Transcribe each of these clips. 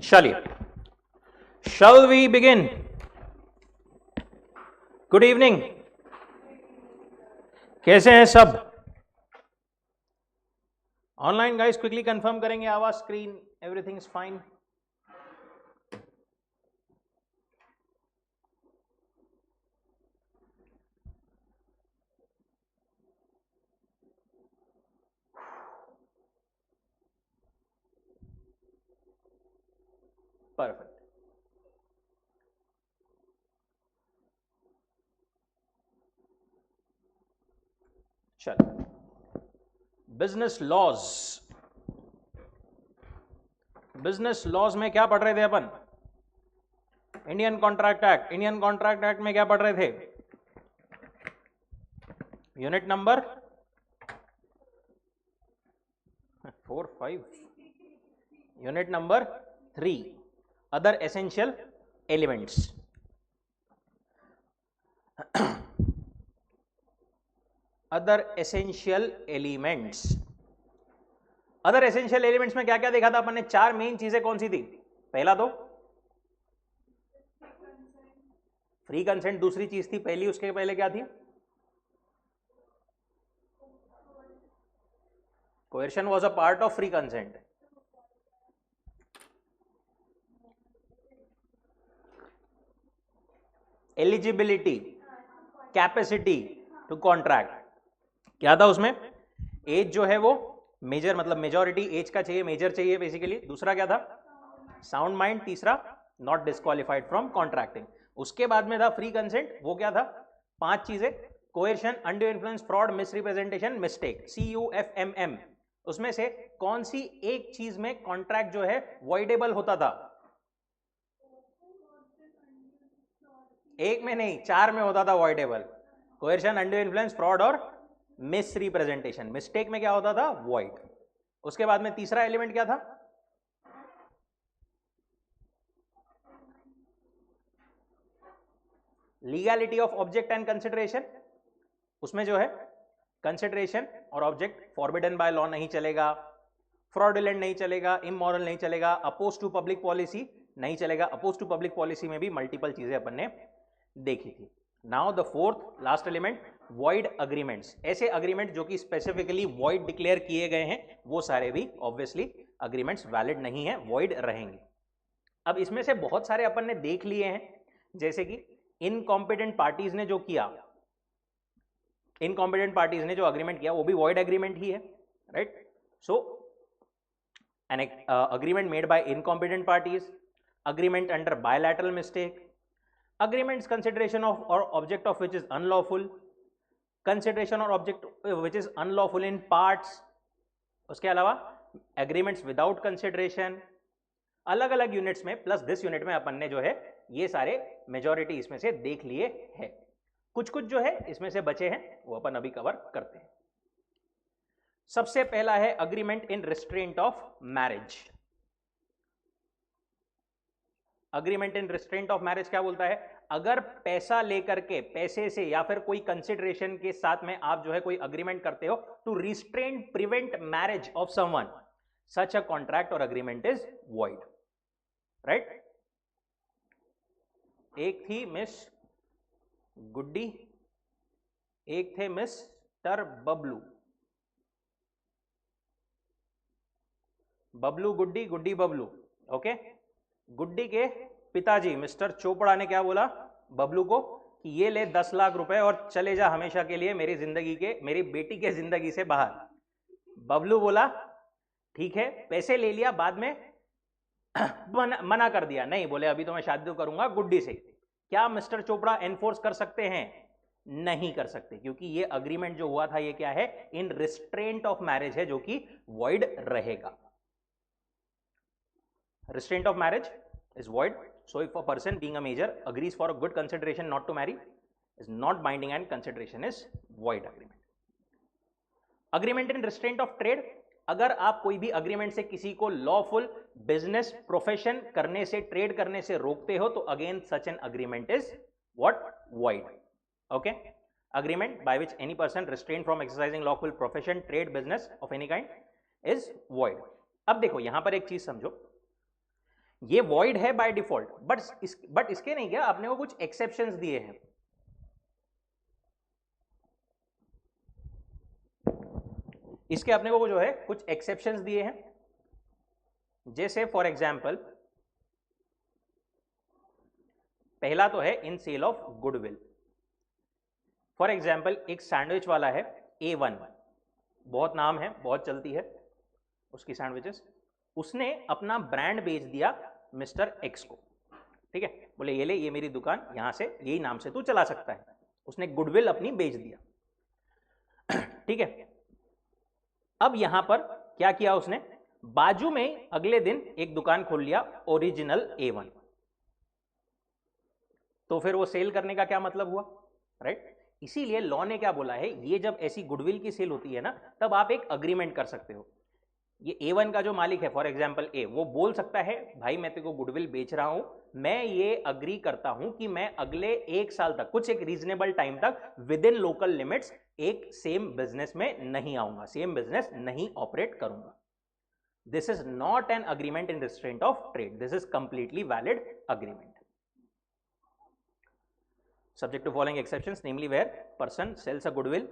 चलिए, shall we begin? Good evening, कैसे हैं सब? ऑनलाइन गाइस क्विकली कंफर्म करेंगे आवाज, screen, everything is fine? Perfect. चलो, बिजनेस लॉज. बिजनेस लॉज में क्या पढ़ रहे थे अपन? Indian contract act. Indian contract act में क्या पढ़ रहे थे? Unit number 4-5, unit number 3, other essential elements. Other essential elements. Other essential elements में क्या क्या देखा था अपन ने? 4 मेन चीजें कौन सी थी? पहला तो फ्री कंसेंट, दूसरी चीज थी पहली, उसके पहले क्या थी? Coercion was a part of free consent. Eligibility, capacity to contract. क्या था उसमें? एज जो है वो मेजर, मतलब मेजॉरिटी एज का चाहिए, मेजर चाहिए बेसिकली. दूसरा क्या था? Sound mind. तीसरा नॉट डिस्क्वालिफाइड फ्रॉम कॉन्ट्रैक्टिंग. उसके बाद में था फ्री कंसेंट. वो क्या था? 5 चीजें: coercion, undue influence, fraud, misrepresentation, mistake. CUFMM. उसमें से कौन सी एक चीज में कॉन्ट्रैक्ट जो है वॉइडेबल होता था? एक में नहीं, 4 में होता था वॉइडेबल. कोएर्शन, अनड्यू इन्फ्लुएंस, फ्रॉड और मिस रिप्रेजेंटेशन. मिस्टेक में क्या होता था? वॉइड. उसके बाद में तीसरा एलिमेंट क्या था? Legality of object and consideration. उसमें जो है कंसिडरेशन और ऑब्जेक्ट फॉरबिडन बाय लॉ नहीं चलेगा, फ्रॉडुलेंट नहीं चलेगा, इमोरल नहीं चलेगा, अपोज टू पब्लिक पॉलिसी नहीं चलेगा. अपोज टू पब्लिक पॉलिसी में भी मल्टीपल चीजें अपन ने देखी थी. Now the fourth last element, void agreements. ऐसे अग्रीमेंट जो कि स्पेसिफिकली वॉइड डिक्लेयर किए गए हैं, वो सारे भी ऑब्वियसली अग्रीमेंट्स वैलिड नहीं है, वॉइड रहेंगे. अब इसमें से बहुत सारे अपन ने देख लिए हैं, जैसे कि इनकॉम्पिटेंट पार्टीज ने जो किया, इनकॉम्पिटेंट पार्टीज ने जो अग्रीमेंट किया वो भी वॉइड अग्रीमेंट ही है, right? So an agreement made by incompetent parties, agreement under bilateral mistake, agreements consideration of or object of which is unlawful, consideration or object which is unlawful in parts. उसके अलावा agreements without consideration. अलग अलग units में plus this unit में अपन ने जो है ये सारे मेजॉरिटी इसमें से देख लिए हैं. कुछ कुछ जो है इसमें से बचे हैं, वो अपन अभी कवर करते हैं. सबसे पहला है agreement in restraint of marriage. Agreement in restraint of marriage क्या बोलता है? अगर पैसा लेकर के, पैसे से या फिर कोई कंसिडरेशन के साथ में आप जो है कोई अग्रीमेंट करते हो to restrain, prevent marriage of someone, such a contract और अग्रीमेंट इज वॉइड, राइट? एक थी मिस गुड्डी, एक थे मिस्टर बबलू. बबलू गुड्डी, गुड्डी बबलू. ओके. गुड्डी के पिताजी मिस्टर चोपड़ा ने क्या बोला बबलू को कि ये ले 10 लाख रुपए और चले जा हमेशा के लिए मेरी जिंदगी के, मेरी बेटी के जिंदगी से बाहर. बबलू बोला ठीक है, पैसे ले लिया. बाद में मना कर दिया, नहीं, बोले अभी तो मैं शादी करूंगा गुड्डी से. क्या मिस्टर चोपड़ा एनफोर्स कर सकते हैं? नहीं कर सकते, क्योंकि ये अग्रीमेंट जो हुआ था ये क्या है? इन रिस्ट्रेंट ऑफ मैरिज है, जो कि वॉइड रहेगा. Restraint of marriage is void. So if a person being a major agrees for a good consideration not to marry, is not binding and consideration is void agreement. Agreement in restraint of trade. अगर आप कोई भी agreement से किसी को lawful business profession करने से, trade करने से रोकते हो, तो again such an agreement is what? void. Okay. Agreement by which any person restrained from exercising lawful profession, trade, business of any kind is void. अब देखो यहां पर एक चीज समझो, ये वॉइड है बाय डिफॉल्ट, बट इसके नहीं क्या, आपने को कुछ एक्सेप्शंस दिए हैं। इसके अपने को जो है कुछ एक्सेप्शंस दिए हैं, जैसे फॉर एग्जांपल पहला तो है in sale of goodwill. For example एक सैंडविच वाला है A1, बहुत नाम है, बहुत चलती है उसकी सैंडविचेस, उसने अपना ब्रांड बेच दिया मिस्टर एक्स को, ठीक है, बोले ये ले, ये मेरी दुकान, यहां से यही नाम से तू चला सकता है, उसने गुडविल अपनी बेच दिया, ठीक है। अब यहां पर क्या किया उसने, बाजू में अगले दिन एक दुकान खोल लिया ओरिजिनल A1, तो फिर वो सेल करने का क्या मतलब हुआ, राइट। इसीलिए लॉ ने क्या बोला है, ये जब ऐसी गुडविल की सेल होती है ना, तब आप एक अग्रीमेंट कर सकते हो। ये A1 का जो मालिक है फॉर एग्जांपल A, वो बोल सकता है भाई मैं तेरे को गुडविल बेच रहा हूं, मैं ये अग्री करता हूं कि मैं अगले 1 साल तक, कुछ एक रीजनेबल टाइम तक विद इन लोकल लिमिट्स एक सेम बिजनेस में नहीं आऊंगा, सेम बिजनेस नहीं ऑपरेट करूंगा। This is not an agreement in restraint of trade, this is completely valid agreement, subject to following exceptions, namely where person sells a goodwill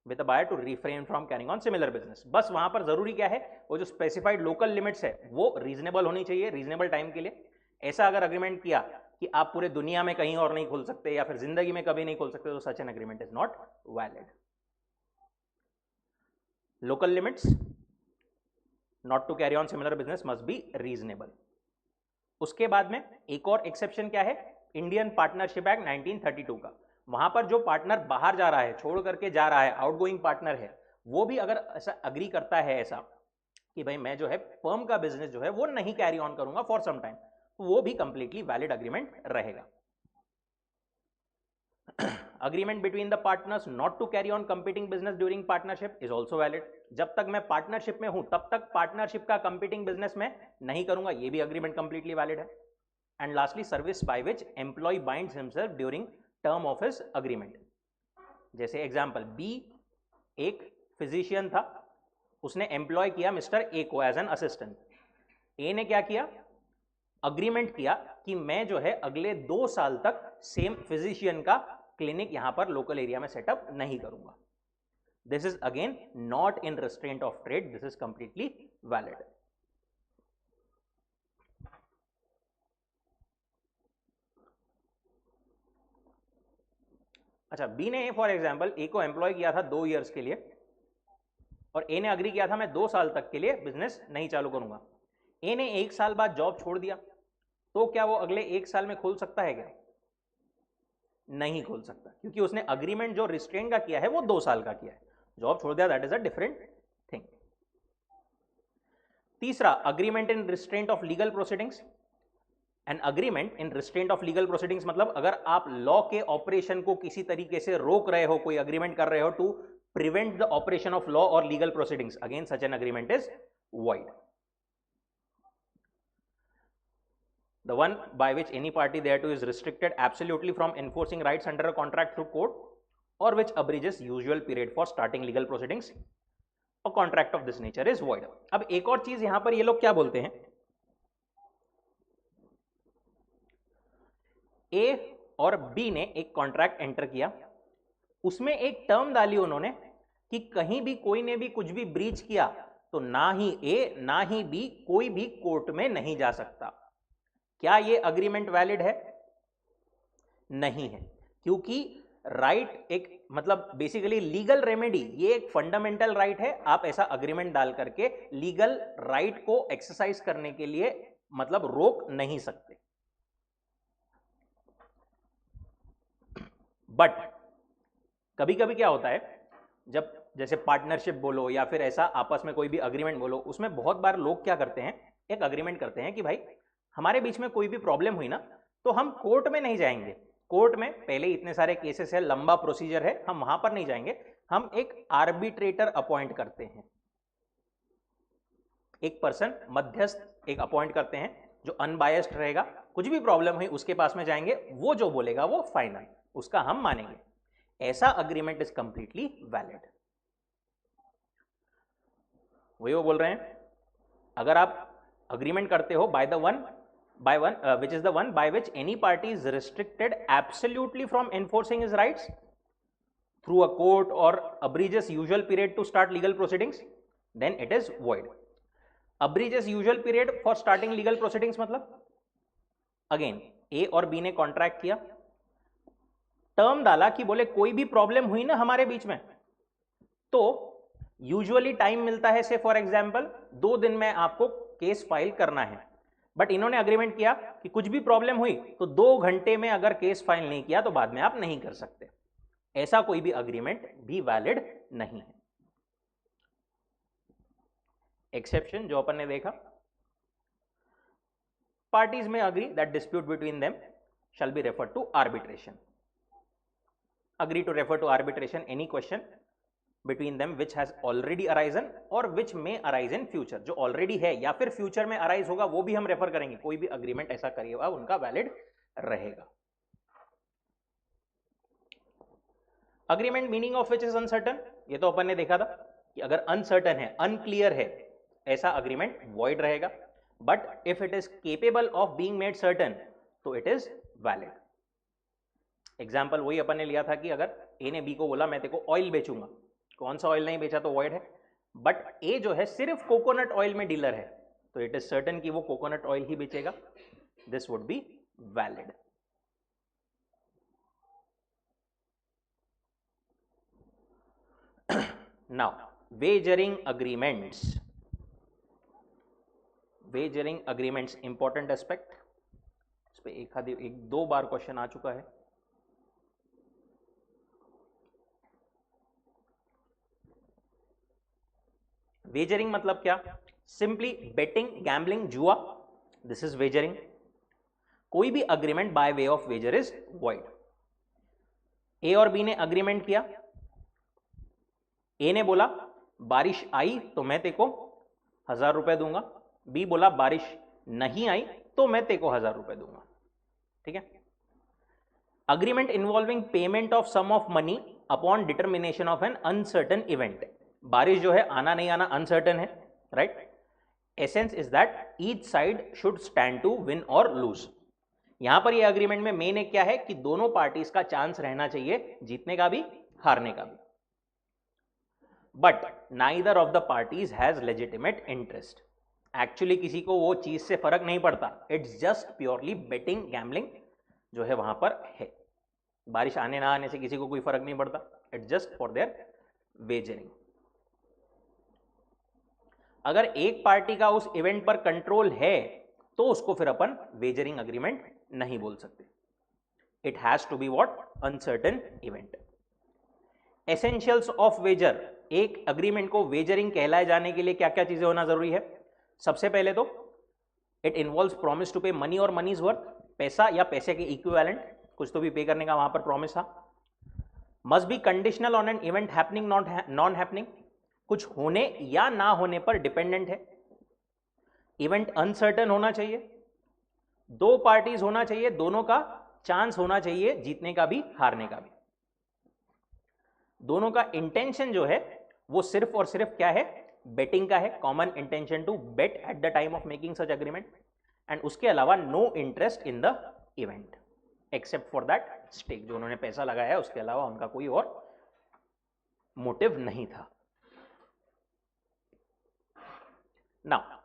with a buyer to refrain from carrying on similar business। बस वहां पर जरूरी क्या है, वो जो specified local limits है वो रीजनेबल होनी चाहिए, रीजनेबल टाइम के लिए। ऐसा अगर अग्रीमेंट किया कि आप पूरे दुनिया में कहीं और नहीं खोल सकते या फिर जिंदगी में कभी नहीं खोल सकते, तो such an agreement is not valid. Local limits not to carry on similar business must be reasonable. उसके बाद में एक और एक्सेप्शन क्या है, इंडियन पार्टनरशिप एक्ट 1932 का। वहां पर जो पार्टनर बाहर जा रहा है, छोड़ करके जा रहा है, आउटगोइंग पार्टनर है, वो भी अगर ऐसा अग्री करता है ऐसा कि भाई मैं जो है फर्म का बिजनेस जो है वो नहीं कैरी ऑन करूंगा फॉर सम टाइम, तो वो भी कंप्लीटली वैलिड अग्रीमेंट रहेगा। Agreement between the partners not to carry on competing business during partnership is also valid. जब तक मैं पार्टनरशिप में हूं तब तक पार्टनरशिप का कंपीटिंग बिजनेस में नहीं करूंगा, ये भी अग्रीमेंट कंप्लीटली वैलिड है। And lastly service by which employ binds himself during term of his agreement. जैसे एग्जांपल बी एक फिजिशियन था, उसने एम्प्लॉय किया मिस्टर ए को एज एन असिस्टेंट। ए ने क्या किया, अग्रीमेंट किया कि मैं जो है अगले 2 साल तक सेम फिजिशियन का क्लिनिक यहां पर लोकल एरिया में सेटअप नहीं करूंगा। This is again not in restraint of trade, this is completely valid. अच्छा, बी ने फॉर एग्जांपल ए को एम्प्लॉय किया था 2 इयर्स के लिए, और ए ने अग्री किया था मैं 2 साल तक के लिए बिजनेस नहीं चालू करूंगा। ए ने 1 साल बाद जॉब छोड़ दिया, तो क्या वो अगले 1 साल में खोल सकता है क्या? नहीं खोल सकता, क्योंकि उसने अग्रीमेंट जो रिस्ट्रेंट का किया है वो 2 साल का किया है। जॉब छोड़ दिया, that is a different thing. तीसरा, agreement in restraint of legal proceedings. An agreement in restraint of legal proceedings मतलब अगर आप लॉ के ऑपरेशन को किसी तरीके से रोक रहे हो, कोई अग्रीमेंट कर रहे हो to prevent the operation of law और legal proceedings, again such an agreement is void. The one by which any party thereto is restricted absolutely from enforcing rights under a contract through court, or which abridges usual period for starting legal proceedings, a contract of this nature is void. अब एक और चीज यहां पर ये लोग क्या बोलते हैं, ए और बी ने एक कॉन्ट्रैक्ट एंटर किया, उसमें एक टर्म डाली उन्होंने कि कहीं भी कोई ने भी कुछ भी ब्रीच किया तो ना ही ए ना ही बी कोई भी कोर्ट में नहीं जा सकता। क्या ये अग्रीमेंट वैलिड है? नहीं है, क्योंकि राइट एक मतलब बेसिकली लीगल रेमेडी, ये एक फंडामेंटल राइट है। आप ऐसा अग्रीमेंट डाल करके लीगल राइट को एक्सरसाइज करने के लिए मतलब रोक नहीं सकते। बट कभी कभी क्या होता है, जब जैसे पार्टनरशिप बोलो या फिर ऐसा आपस में कोई भी अग्रीमेंट बोलो, उसमें बहुत बार लोग क्या करते हैं, एक अग्रीमेंट करते हैं कि भाई हमारे बीच में कोई भी प्रॉब्लम हुई ना तो हम कोर्ट में नहीं जाएंगे, कोर्ट में पहले इतने सारे केसेस है, लंबा प्रोसीजर है, हम वहां पर नहीं जाएंगे, हम एक आर्बिट्रेटर अपॉइंट करते हैं, एक पर्सन मध्यस्थ एक अपॉइंट करते हैं जो अनबायस्ड रहेगा, कुछ भी प्रॉब्लम हुई उसके पास में जाएंगे, वो जो बोलेगा वो फाइनल, उसका हम मानेंगे। ऐसा अग्रीमेंट इज कंप्लीटली वैलिड। वही वो बोल रहे हैं, अगर आप अग्रीमेंट करते हो by one which is the one by which any party is restricted absolutely from enforcing his rights through a court or abridges usual period to start legal proceedings, then it is void. Abridges usual period for starting legal proceedings मतलब again ए और B ने contract किया, term डाला कि बोले कोई भी problem हुई ना हमारे बीच में तो यूजुअली टाइम मिलता है, से फॉर एग्जांपल 2 दिन में आपको केस फाइल करना है, बट इन्होंने अग्रीमेंट किया कि कुछ भी प्रॉब्लम हुई तो 2 घंटे में अगर केस फाइल नहीं किया तो बाद में आप नहीं कर सकते। ऐसा कोई भी अग्रीमेंट भी वैलिड नहीं है। एक्सेप्शन जो अपन ने देखा, parties may agree that dispute between them shall be referred to arbitration. Agree to refer to arbitration any question between them which has already arisen or which may arise in future. जो already है या फिर future में arise होगा वो भी हम refer करेंगे। कोई भी agreement ऐसा करेगा उनका valid रहेगा। Agreement meaning of which is uncertain, ये तो अपन ने देखा था कि अगर uncertain है, unclear है, ऐसा agreement void रहेगा। But if it is capable of being made certain तो it is valid. एग्जाम्पल वही अपन ने लिया था कि अगर ए ने बी को बोला मैं तेको ऑयल बेचूंगा, कौन सा ऑयल नहीं बेचा तो वॉइड है, बट ए जो है सिर्फ कोकोनट ऑयल में डीलर है तो इट इज सर्टन कि वो कोकोनट ऑयल ही बेचेगा, this would be valid. Now wagering agreements, wagering agreements important aspect, इस पे एक दो बार क्वेश्चन आ चुका है। वेजरिंग मतलब क्या? सिंपली बेटिंग, गैम्बलिंग, जुआ, दिस इज वेजरिंग। कोई भी agreement by way of wager is void. A और बी ने अग्रीमेंट किया, ए ने बोला बारिश आई तो मैं तेको 1000 रुपए दूंगा, बी बोला बारिश नहीं आई तो मैं तेको 1000 रुपए दूंगा, ठीक है। Agreement involving payment of sum of money upon determination of an uncertain event, बारिश जो है आना नहीं आना अनसर्टन है, right. Essence is that each side should stand to win और लूज। यहां पर ये अग्रीमेंट में मेन एक क्या है कि दोनों पार्टीज का चांस रहना चाहिए जीतने का भी हारने का भी, but neither of the parties has legitimate interest. Actually किसी को वो चीज से फर्क नहीं पड़ता, it's just purely betting, gambling जो है वहां पर है। बारिश आने ना आने से किसी को कोई फर्क नहीं पड़ता, it's just for their wagering. अगर एक पार्टी का उस इवेंट पर कंट्रोल है तो उसको फिर अपन वेजरिंग अग्रीमेंट नहीं बोल सकते। It has to be what? Uncertain event. Essentials of wager, एक अग्रीमेंट को वेजरिंग कहलाए जाने के लिए क्या क्या चीजें होना जरूरी है? सबसे पहले तो it involves promise to pay money और मनी इज वर्थ, पैसा या पैसे के इक्विवेलेंट, कुछ तो भी पे करने का वहां पर प्रॉमिस था। Must be conditional on an event happening non happening, कुछ होने या ना होने पर डिपेंडेंट है। इवेंट अनसर्टन होना चाहिए, दो पार्टीज होना चाहिए, दोनों का चांस होना चाहिए जीतने का भी हारने का भी। दोनों का इंटेंशन जो है वो सिर्फ और सिर्फ क्या है? बेटिंग का है, common intention to bet at the time of making such agreement, and उसके अलावा no interest in the event except for that stake, जो उन्होंने पैसा लगाया है उसके अलावा उनका कोई और मोटिव नहीं था। Now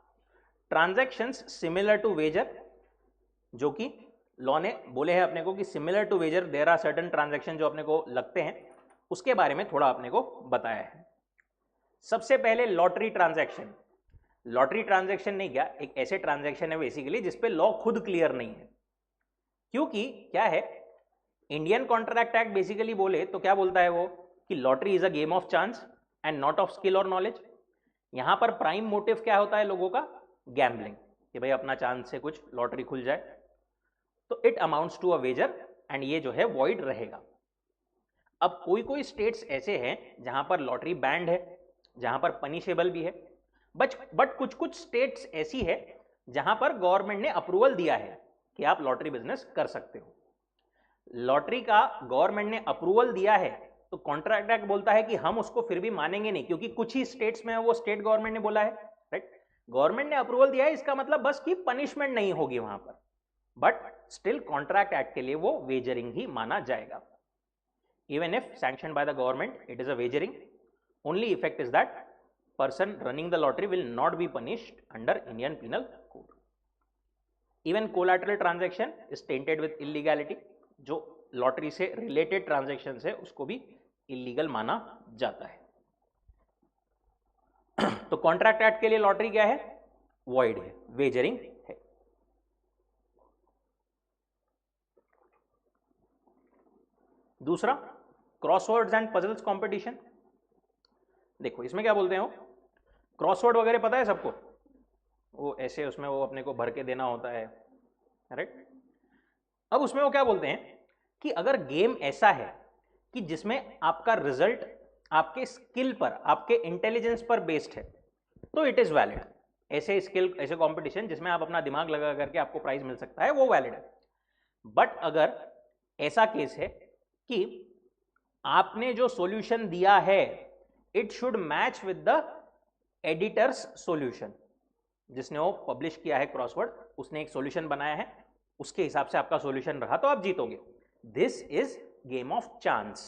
transactions similar to wager, जो कि लॉ ने बोले हैं अपने को कि similar to wager there are certain transaction जो अपने को लगते हैं, उसके बारे में थोड़ा अपने को बताया है। सबसे पहले लॉटरी ट्रांजैक्शन। लॉटरी ट्रांजैक्शन नहीं, क्या एक ऐसे ट्रांजैक्शन है बेसिकली जिसपे लॉ खुद क्लियर नहीं है, क्योंकि क्या है इंडियन कॉन्ट्रैक्ट एक्ट बेसिकली बोले तो क्या बोलता है वो कि lottery is a game of chance and not of skill और नॉलेज। यहां पर प्राइम मोटिव क्या होता है लोगों का? गैम्बलिंग, कि भाई अपना चांस से कुछ लॉटरी खुल जाए, तो it amounts to a wager and ये जो है वॉइड रहेगा। अब कोई कोई स्टेट्स ऐसे हैं जहां पर लॉटरी बैंड है, जहां पर पनिशेबल भी है, बट कुछ कुछ स्टेट्स ऐसी है जहां पर गवर्नमेंट ने अप्रूवल दिया है कि आप लॉटरी बिजनेस कर सकते हो। लॉटरी का गवर्नमेंट ने अप्रूवल दिया है तो कॉन्ट्रैक्ट एक्ट बोलता है कि हम उसको फिर भी मानेंगे नहीं, क्योंकि कुछ ही स्टेट्स में वो स्टेट गवर्नमेंट ने बोला है, राइट। गवर्नमेंट ने अप्रूवल दिया है, इसका मतलब बस कि पनिशमेंट नहीं होगी वहां पर, बट स्टिल कॉन्ट्रैक्ट एक्ट के लिए वो वेजरिंग ही माना जाएगा. Even if sanctioned by the government it is a wagering, only effect is that person running the lottery will not be punished under Indian Penal Code. Even collateral transaction is tainted with illegality. जो lottery से related transaction है उसको भी illegal माना जाता है. तो contract act के लिए लॉटरी क्या है? वॉइड है, वेजरिंग है. दूसरा, क्रॉसवर्ड्स एंड पजल्स कंपटीशन. देखो इसमें क्या बोलते हैं, वो क्रॉसवर्ड वगैरह पता है सबको, वो ऐसे उसमें वो अपने को भर के देना होता है, राइट. अब उसमें वो क्या बोलते हैं कि अगर गेम ऐसा है कि जिसमें आपका रिजल्ट आपके स्किल पर, आपके इंटेलिजेंस पर बेस्ड है, तो इट इज वैलिड. ऐसे स्किल, ऐसे कंपटीशन जिसमें आप अपना दिमाग लगा करके आपको प्राइज मिल सकता है, वो वैलिड है. बट अगर ऐसा केस है कि आपने जो सॉल्यूशन दिया है it should match with the editors solution, जिसने वो पब्लिश किया है क्रॉसवर्ड, उसने एक सॉल्यूशन बनाया है, उसके हिसाब से आपका सॉल्यूशन रहा तो आप जीतोगे. This is game of chance.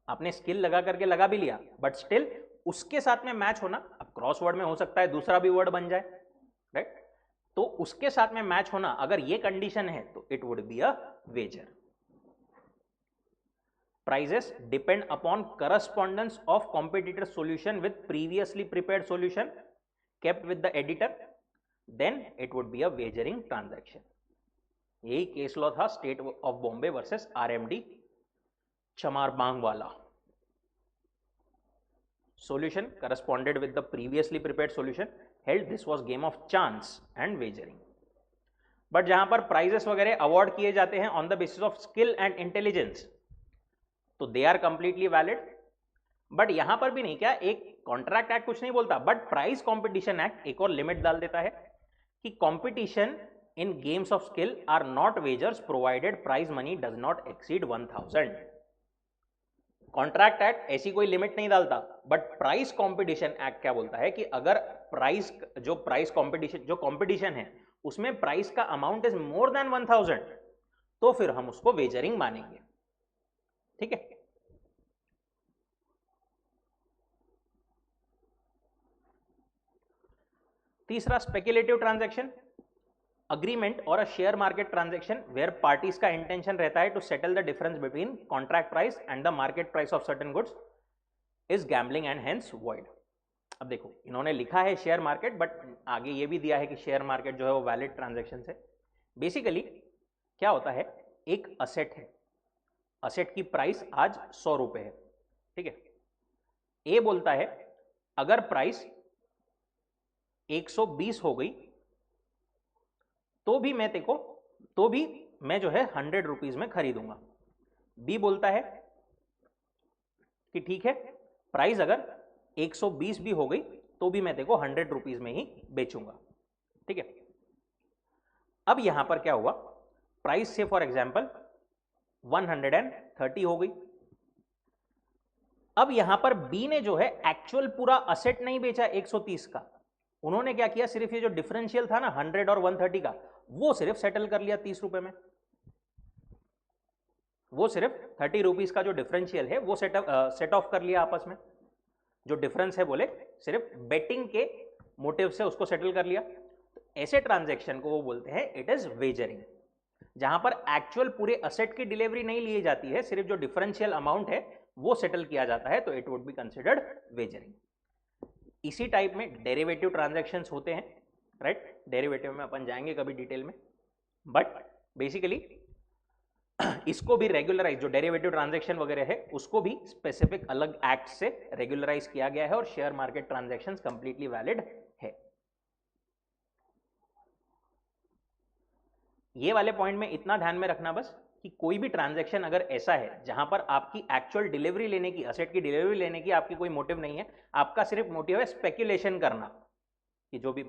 आपने स्किल लगा करके लगा भी लिया, बट स्टिल उसके साथ में मैच होना, अब क्रॉसवर्ड में हो सकता है दूसरा भी वर्ड बन जाए, राइट. तो उसके साथ में मैच होना, अगर ये कंडीशन है तो it would be a wager. Prizes depend upon correspondence of competitor solution with previously prepared solution kept with the editor, then it would be a wagering transaction. यही केस लॉ था state of Bombay versus RMD Chamarbaugwala. Solution corresponded with the previously prepared solution, held this was game of chance and wagering. But जहां पर prizes वगैरह award किए जाते हैं on the basis of skill and intelligence, तो they are completely valid. But यहां पर भी नहीं, क्या एक कॉन्ट्रैक्ट एक्ट कुछ नहीं बोलता, बट प्राइस कंपटीशन एक्ट एक और लिमिट डाल देता है कि competition in games of skill are not wagers provided prize money does not exceed 1000. Contract act ऐसी कोई लिमिट नहीं डालता, बट प्राइस कंपटीशन एक्ट क्या बोलता है कि अगर प्राइस कंपटीशन है उसमें प्राइस का अमाउंट इज मोर देन 1000, तो फिर हम उसको वेजरिंग मानेंगे. ठीक है. तीसरा, स्पेक्युलेटिव ट्रांजैक्शन. अग्रीमेंट और a share market transaction where parties का इंटेंशन रहता है to settle the difference between contract price and the market price of certain goods is gambling and hence void. अब देखो इन्होंने लिखा है शेयर मार्केट, बट आगे ये भी दिया है कि शेयर मार्केट जो है वो वैलिड ट्रांजैक्शन है. बेसिकली क्या होता है, एक असेट है, असेट की प्राइस आज 100 रुपए है, ठीक है. ए बोलता है अगर प्राइस 120 हो गई तो भी मैं जो है 100 रुपीज में खरीदूंगा. बी बोलता है कि ठीक है, प्राइस अगर 120 भी हो गई तो भी मैं 100 रुपीज में ही बेचूंगा. ठीक है. अब यहां पर क्या हुआ, प्राइस से फॉर एग्जांपल 130 हो गई. अब यहां पर बी ने जो है एक्चुअल पूरा असेट नहीं बेचा 130 का, उन्होंने क्या किया, सिर्फ ये जो डिफरेंशियल था ना 100 और 130 का, वो सिर्फ सेटल कर लिया 30 रुपए में. वो सिर्फ 30 रुपीज का जो डिफरेंशियल है वो सेट ऑफ कर लिया आपस में. जो डिफरेंस है बोले सिर्फ बेटिंग के मोटिव से उसको सेटल कर लिया. तो ऐसे ट्रांजैक्शन को वो बोलते हैं इट इज वेजरिंग, जहां पर एक्चुअल पूरे असेट की डिलीवरी नहीं ली जाती है, सिर्फ जो डिफरेंशियल अमाउंट है वो सेटल किया जाता है, तो it would be considered wagering. इसी टाइप में डेरिवेटिव ट्रांजैक्शंस होते हैं, राइट. डेरिवेटिव में अपन जाएंगे कभी डिटेल में, बट बेसिकली इसको भी रेगुलराइज, जो डेरिवेटिव ट्रांजैक्शन वगैरह है उसको भी स्पेसिफिक अलग एक्ट से रेगुलराइज किया गया है, और share market transactions completely valid है. ये वाले पॉइंट में इतना ध्यान में रखना बस कि कोई भी ट्रांजैक्शन अगर ऐसा है जहां पर आपकी एक्चुअल डिलीवरी लेने की, असेट की डिलीवरी लेने की आपकी कोई मोटिव नहीं है, आपका सिर्फ मोटिव है स्पेक्यूलेशन करना कि जो भी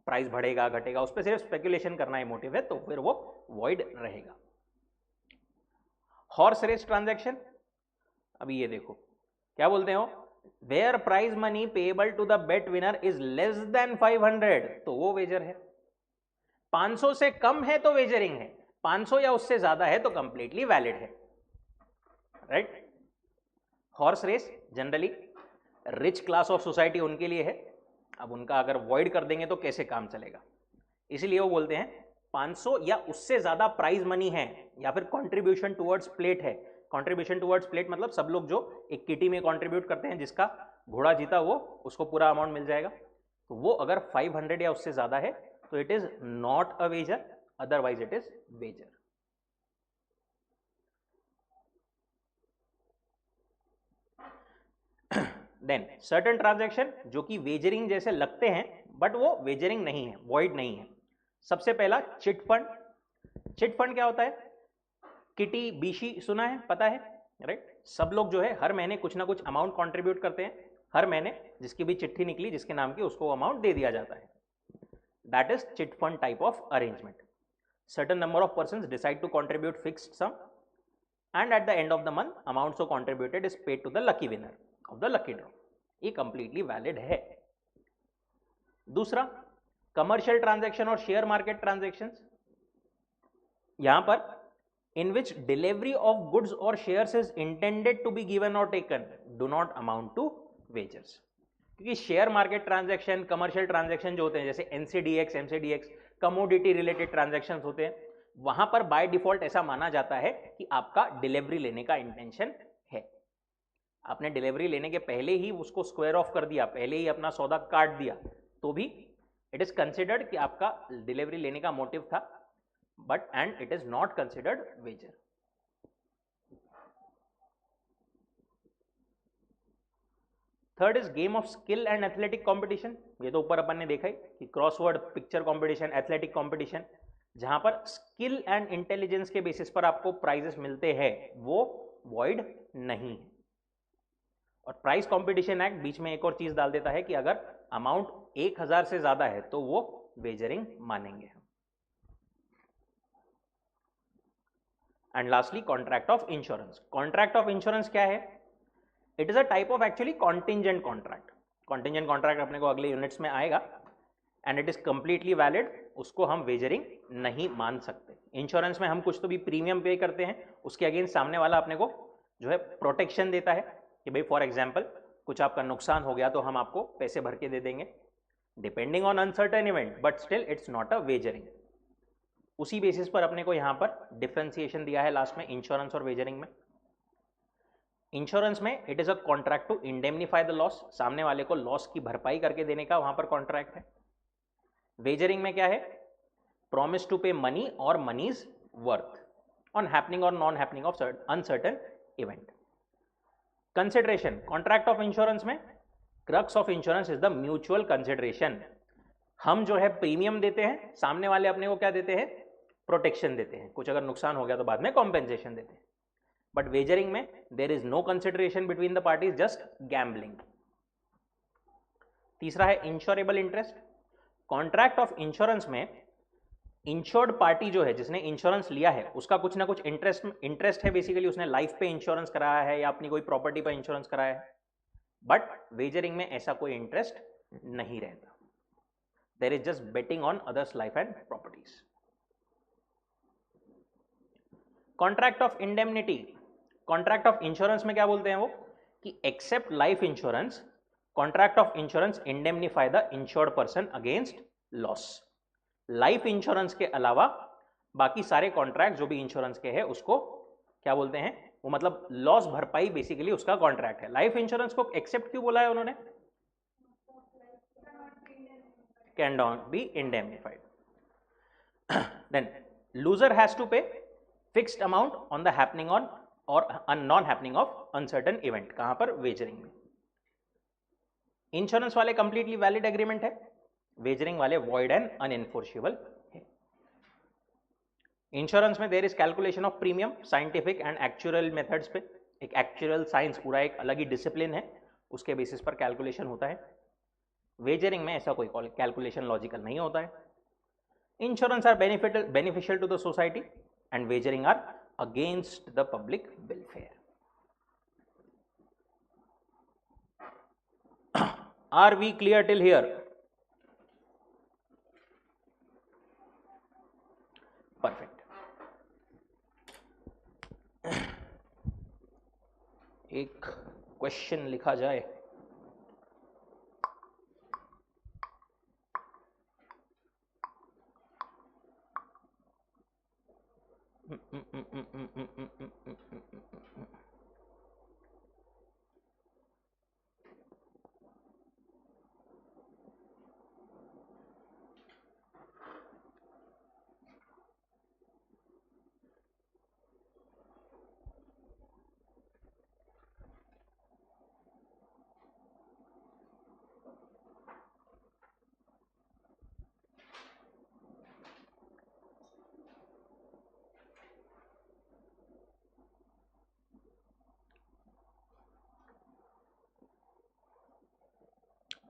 प्राइस बढ़ेगा घटेगा उस पर सिर्फ स्पेक्यूलेशन करना ही मोटिव है, तो फिर वो वॉइड रहेगा. हॉर्स रेस ट्रांजैक्शन, अभी ये देखो क्या बोलते हो, where prize money payable to the bet winner is less than 500 तो वो वेजर है, 500 से कम है तो वेजरिंग है, 500 या उससे ज्यादा है तो कंप्लीटली वैलिड है, right. Horse race generally rich class of society उनके लिए है, अब उनका अगर वॉइड कर देंगे तो कैसे काम चलेगा, इसीलिए वो बोलते हैं 500 या उससे ज्यादा प्राइज मनी है या फिर कंट्रीब्यूशन टुवर्ड्स प्लेट है। कंट्रीब्यूशन टुवर्ड्स प्लेट मतलब सब लोग जो एक किटी में कंट्रीब्यूट करते हैं, जिसका घोड़ा जीता वो उसको पूरा अमाउंट मिल जाएगा, तो वो अगर 500 या उससे ज्यादा है तो it is not a wager, otherwise it is wager. Then certain transaction जो कि वेजरिंग जैसे लगते हैं बट वो वेजरिंग नहीं है, वॉइड नहीं है। सबसे पहला चिट फंड। चिट फंड क्या होता है? किटी बीशी सुना है, पता है, राइट। सब लोग जो है हर महीने कुछ ना कुछ अमाउंट कंट्रीब्यूट करते हैं, हर महीने जिसकी भी चिट्ठी निकली जिसके नाम की उसको अमाउंट दे दिया जाता है, that is chit fund type of arrangement. Certain number of persons decide to contribute fixed sum and at the end of the month amount so contributed is paid to the lucky winner of the lucky draw. ये completely valid है। दूसरा commercial transaction और share market transactions, यहां पर in which delivery of goods or shares is intended to be given or taken do not amount to wagers। क्योंकि share market transaction, commercial transaction जो होते हैं जैसे एनसीडीएक्स, एमसीडीएक्स, कमोडिटी रिलेटेड ट्रांजैक्शन होते हैं, वहां पर बाय डिफॉल्ट ऐसा माना जाता है कि आपका डिलीवरी लेने का इंटेंशन है। आपने डिलीवरी लेने के पहले ही उसको स्क्वायर ऑफ कर दिया, पहले ही अपना सौदा काट दिया, तो भी इट इज कंसिडर्ड कि आपका डिलीवरी लेने का मोटिव था, but and it is not considered wager। Third is game of skill and athletic competition. ये तो ऊपर अपन ने देखा ही कि crossword, picture competition, athletic competition, जहां पर स्किल एंड इंटेलिजेंस के बेसिस पर आपको प्राइजेस मिलते हैं, वो वॉइड नहीं है। और प्राइस कंपटीशन एक्ट बीच में एक और चीज डाल देता है कि अगर अमाउंट 1000 से ज्यादा है तो वो वेजरिंग मानेंगे। And lastly contract of insurance. Contract of insurance क्या है? It is a type of actually contingent contract. Contingent contract अपने को अगले यूनिट्स में आएगा and it is completely valid, उसको हम वेजरिंग नहीं मान सकते। इंश्योरेंस में हम कुछ तो भी प्रीमियम पे करते हैं, उसके अगेंस्ट सामने वाला अपने को जो है प्रोटेक्शन देता है कि भाई फॉर एग्जाम्पल कुछ आपका नुकसान हो गया तो हम आपको पैसे भर के दे देंगे, depending on uncertain event, but still it's not a wagering. उसी बेसिस पर अपने को यहां पर डिफरेंशिएशन दिया है लास्ट में इंश्योरेंस और वेजरिंग में। इंश्योरेंस में it is a contract to indemnify the loss, सामने वाले को लॉस की भरपाई करके देने का वहां पर कॉन्ट्रैक्ट है। वेजरिंग में क्या है? प्रॉमिस टू पे मनी और मनीज वर्थ ऑन हैपनिंग और non happening of uncertain event. Consideration, contract of insurance में crux of insurance is the mutual consideration. हम जो है प्रीमियम देते हैं, सामने वाले अपने को क्या देते हैं? प्रोटेक्शन देते हैं, कुछ अगर नुकसान हो गया तो बाद में कॉम्पेंसेशन देते हैं। बट वेजरिंग में there is no consideration between the parties, just gambling. तीसरा है insurable interest. Contract of insurance में इंश्योर्ड पार्टी जो है, जिसने इंश्योरेंस लिया है, उसका कुछ ना कुछ इंटरेस्ट है, बेसिकली उसने लाइफ पे इंश्योरेंस कराया है या अपनी कोई प्रॉपर्टी पर इंश्योरेंस कराया है। बट वेजरिंग में ऐसा कोई इंटरेस्ट नहीं रहता, there is just betting on others life and properties। Contract of indemnity, contract of insurance में क्या बोलते हैं वो कि except life insurance, contract of insurance indemnify the insured person against loss. Life insurance के अलावा बाकी सारे कॉन्ट्रैक्ट जो भी इंश्योरेंस के हैं उसको क्या बोलते हैं? वो मतलब लॉस भरपाई बेसिकली उसका कॉन्ट्रैक्ट है। लाइफ इंश्योरेंस को एक्सेप्ट क्यों बोला है उन्होंने? cannot be indemnified। Then loser has to pay fixed amount on the happening on or non happening of uncertain event। कहां पर? वेजरिंग में। इंश्योरेंस वाले कंप्लीटली वैलिड एग्रीमेंट है, वेजरिंग वाले वॉइड एंड अनएनफोर्सेबल है। इंश्योरेंस में there is calculation of premium scientific and actual methods पे, एक एक्चुअल साइंस पूरा एक अलग ही डिसिप्लिन है, उसके बेसिस पर कैलकुलेशन होता है। वेजरिंग में ऐसा कोई कैलकुलेशन लॉजिकल नहीं होता है। Insurance are beneficial to the society and wagering are against the public welfare. Are we clear till here? Perfect. एक क्वेश्चन लिखा जाए.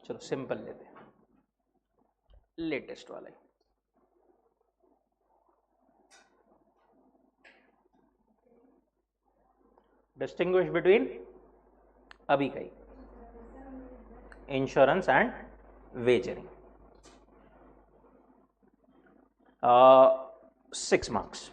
चलो सिंपल लेते हैं, लेटेस्ट वाला ही. डिस्टिंग्विश बिटवीन अभी का ही insurance and wagering. 6 marks.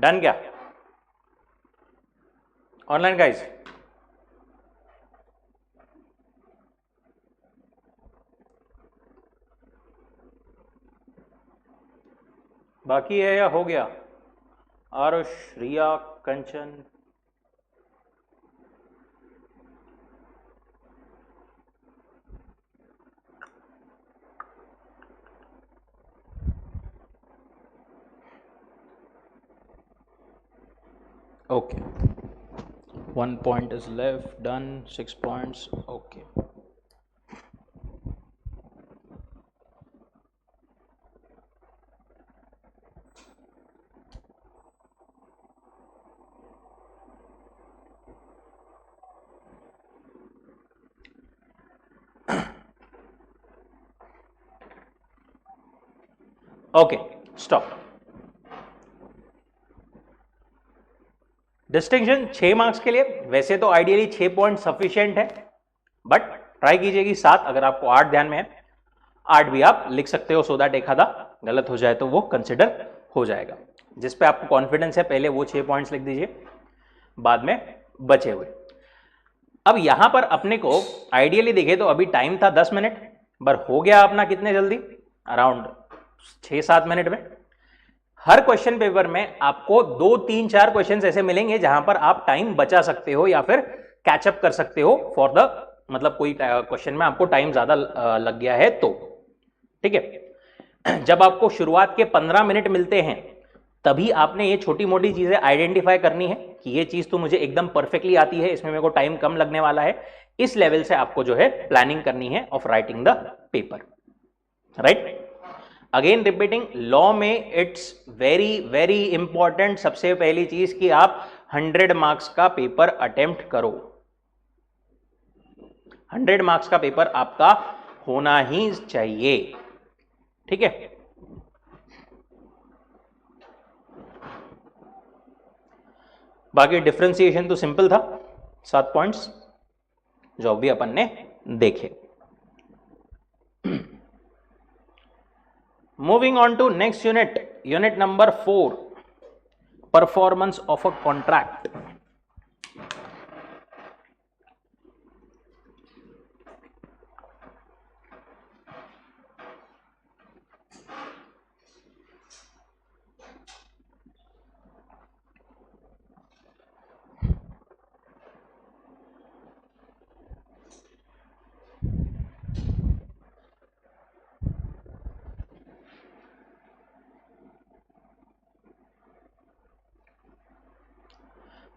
Done क्या ऑनलाइन गाइज? बाकी है या हो गया? Aarush, Riya, Kanchan, okay 1 point is left, done, 6 points, okay. Okay stop. Distinction 6 marks के लिए वैसे तो आइडियली 6 पॉइंट सफिशिएंट है, बट ट्राई कीजिएगी 7, अगर आपको 8 ध्यान में है 8 भी आप लिख सकते हो, सो दैट एक आधा गलत हो जाए तो वो कंसिडर हो जाएगा। जिस पे आपको कॉन्फिडेंस है पहले वो 6 पॉइंट्स लिख दीजिए, बाद में बचे हुए। अब यहां पर अपने को आइडियली देखे तो अभी टाइम था 10 मिनट, पर हो गया अपना कितने जल्दी, अराउंड 6-7 मिनट में। हर क्वेश्चन पेपर में आपको 2, 3, 4 क्वेश्चन ऐसे मिलेंगे जहां पर आप टाइम बचा सकते हो या फिर कैचअप कर सकते हो फॉर द, मतलब कोई क्वेश्चन में आपको टाइम ज्यादा लग गया है तो, ठीक है। जब आपको शुरुआत के 15 मिनट मिलते हैं तभी आपने ये छोटी मोटी चीजें आइडेंटिफाई करनी है कि ये चीज तो मुझे एकदम परफेक्टली आती है, इसमें मेरे को टाइम कम लगने वाला है। इस लेवल से आपको जो है प्लानिंग करनी है of writing the paper, right. Again repeating, law में इट्स वेरी वेरी इंपॉर्टेंट, सबसे पहली चीज कि आप 100 मार्क्स का पेपर अटेम्प्ट करो। 100 मार्क्स का पेपर आपका होना ही चाहिए, ठीक है। बाकी डिफरेंशिएशन तो सिंपल था, 7 पॉइंट्स जो भी अपन ने देखे। Moving on to next unit, unit number 4, performance of a contract.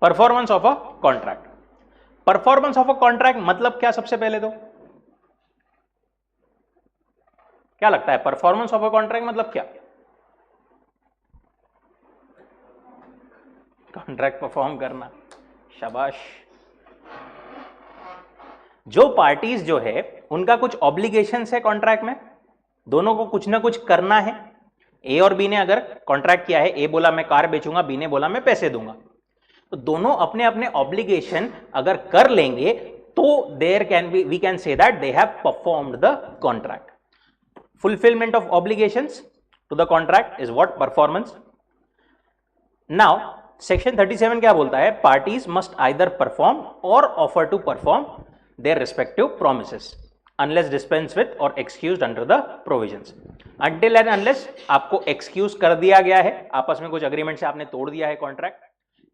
Performance of a contract. Performance of a contract मतलब क्या? सबसे पहले तो क्या लगता है परफॉर्मेंस ऑफ अ कॉन्ट्रैक्ट मतलब क्या? कॉन्ट्रैक्ट परफॉर्म करना, शाबाश। जो पार्टीज जो है उनका कुछ ऑब्लिगेशंस है कॉन्ट्रैक्ट में, दोनों को कुछ ना कुछ करना है। ए और बी ने अगर कॉन्ट्रैक्ट किया है, ए बोला मैं कार बेचूंगा, बी ने बोला मैं पैसे दूंगा, तो दोनों अपने अपने ऑब्लिगेशन अगर कर लेंगे तो there can be, we can say that they have performed the contract. Fulfilment of obligations to the contract is what? Performance. Now section 37 क्या बोलता है? Parties must either perform or offer to perform their respective promises unless dispense with or excused under the provisions. Until and unless आपको excuse कर दिया गया है, आपस में कुछ अग्रीमेंट से आपने तोड़ दिया है कॉन्ट्रैक्ट,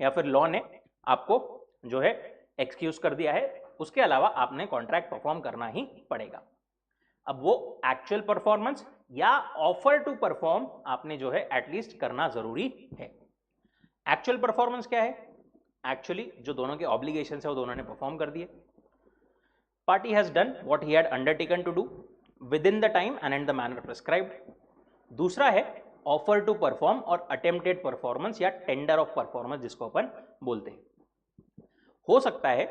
या फिर लॉ ने आपको जो है एक्सक्यूज कर दिया है, उसके अलावा आपने कॉन्ट्रैक्ट परफॉर्म करना ही पड़ेगा। अब वो एक्चुअल परफॉर्मेंस या ऑफर टू परफॉर्म आपने जो है एटलीस्ट करना जरूरी है। एक्चुअल परफॉर्मेंस क्या है? एक्चुअली जो दोनों के ऑब्लिगेशंस है वो दोनों ने परफॉर्म कर दिए। Party has done what he had undertaken to do within the time and in the manner prescribed. दूसरा है ऑफर टू परफॉर्म और अटेम्प्टेड परफॉर्मेंस या टेंडर ऑफ परफॉर्मेंस जिसको अपन बोलते हैं। हो सकता है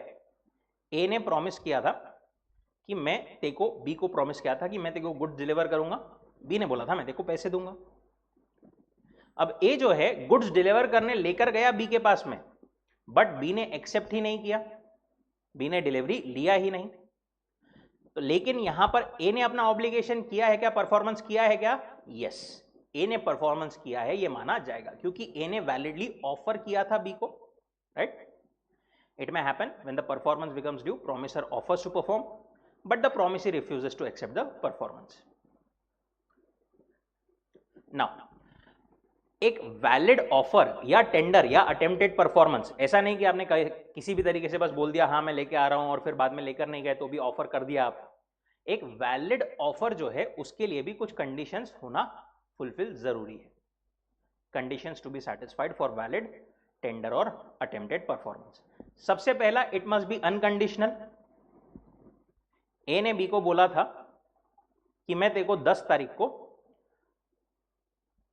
ए ने प्रॉमिस किया था कि मैं तेको, बी को प्रॉमिस किया था कि मैं तेको गुड्स डिलीवर करूंगा, बी ने बोला था मैं तेको पैसे दूंगा। अब ए जो है गुड्स डिलीवर करने लेकर गया बी के पास में, बट बी ने एक्सेप्ट ही नहीं किया, बी ने डिलीवरी लिया ही नहीं। तो लेकिन यहां पर ए ने अपना ऑब्लिगेशन किया है क्या? परफॉर्मेंस किया है क्या? यस। ए ने परफॉर्मेंस किया है ये माना जाएगा, क्योंकि ए ने वैलिडली ऑफर किया था बी को, right. It may happen when the performance becomes due, promisor offers to perform but the promisee refuses to accept the performance. Now एक वैलिड ऑफर या टेंडर या अटेम्प्टेड परफॉर्मेंस, ऐसा नहीं कि आपने किसी भी तरीके से बस बोल दिया हाँ मैं लेके आ रहा हूं और फिर बाद में लेकर नहीं गए तो भी ऑफर कर दिया आप। एक वैलिड ऑफर जो है उसके लिए भी कुछ कंडीशंस होना फुलफिल जरूरी है। Conditions to be satisfied for valid tender और अटेम्प्टेड परफॉर्मेंस। सबसे पहला, it must be unconditional. A ने बी को बोला था कि मैं तेरे को 10 तारीख को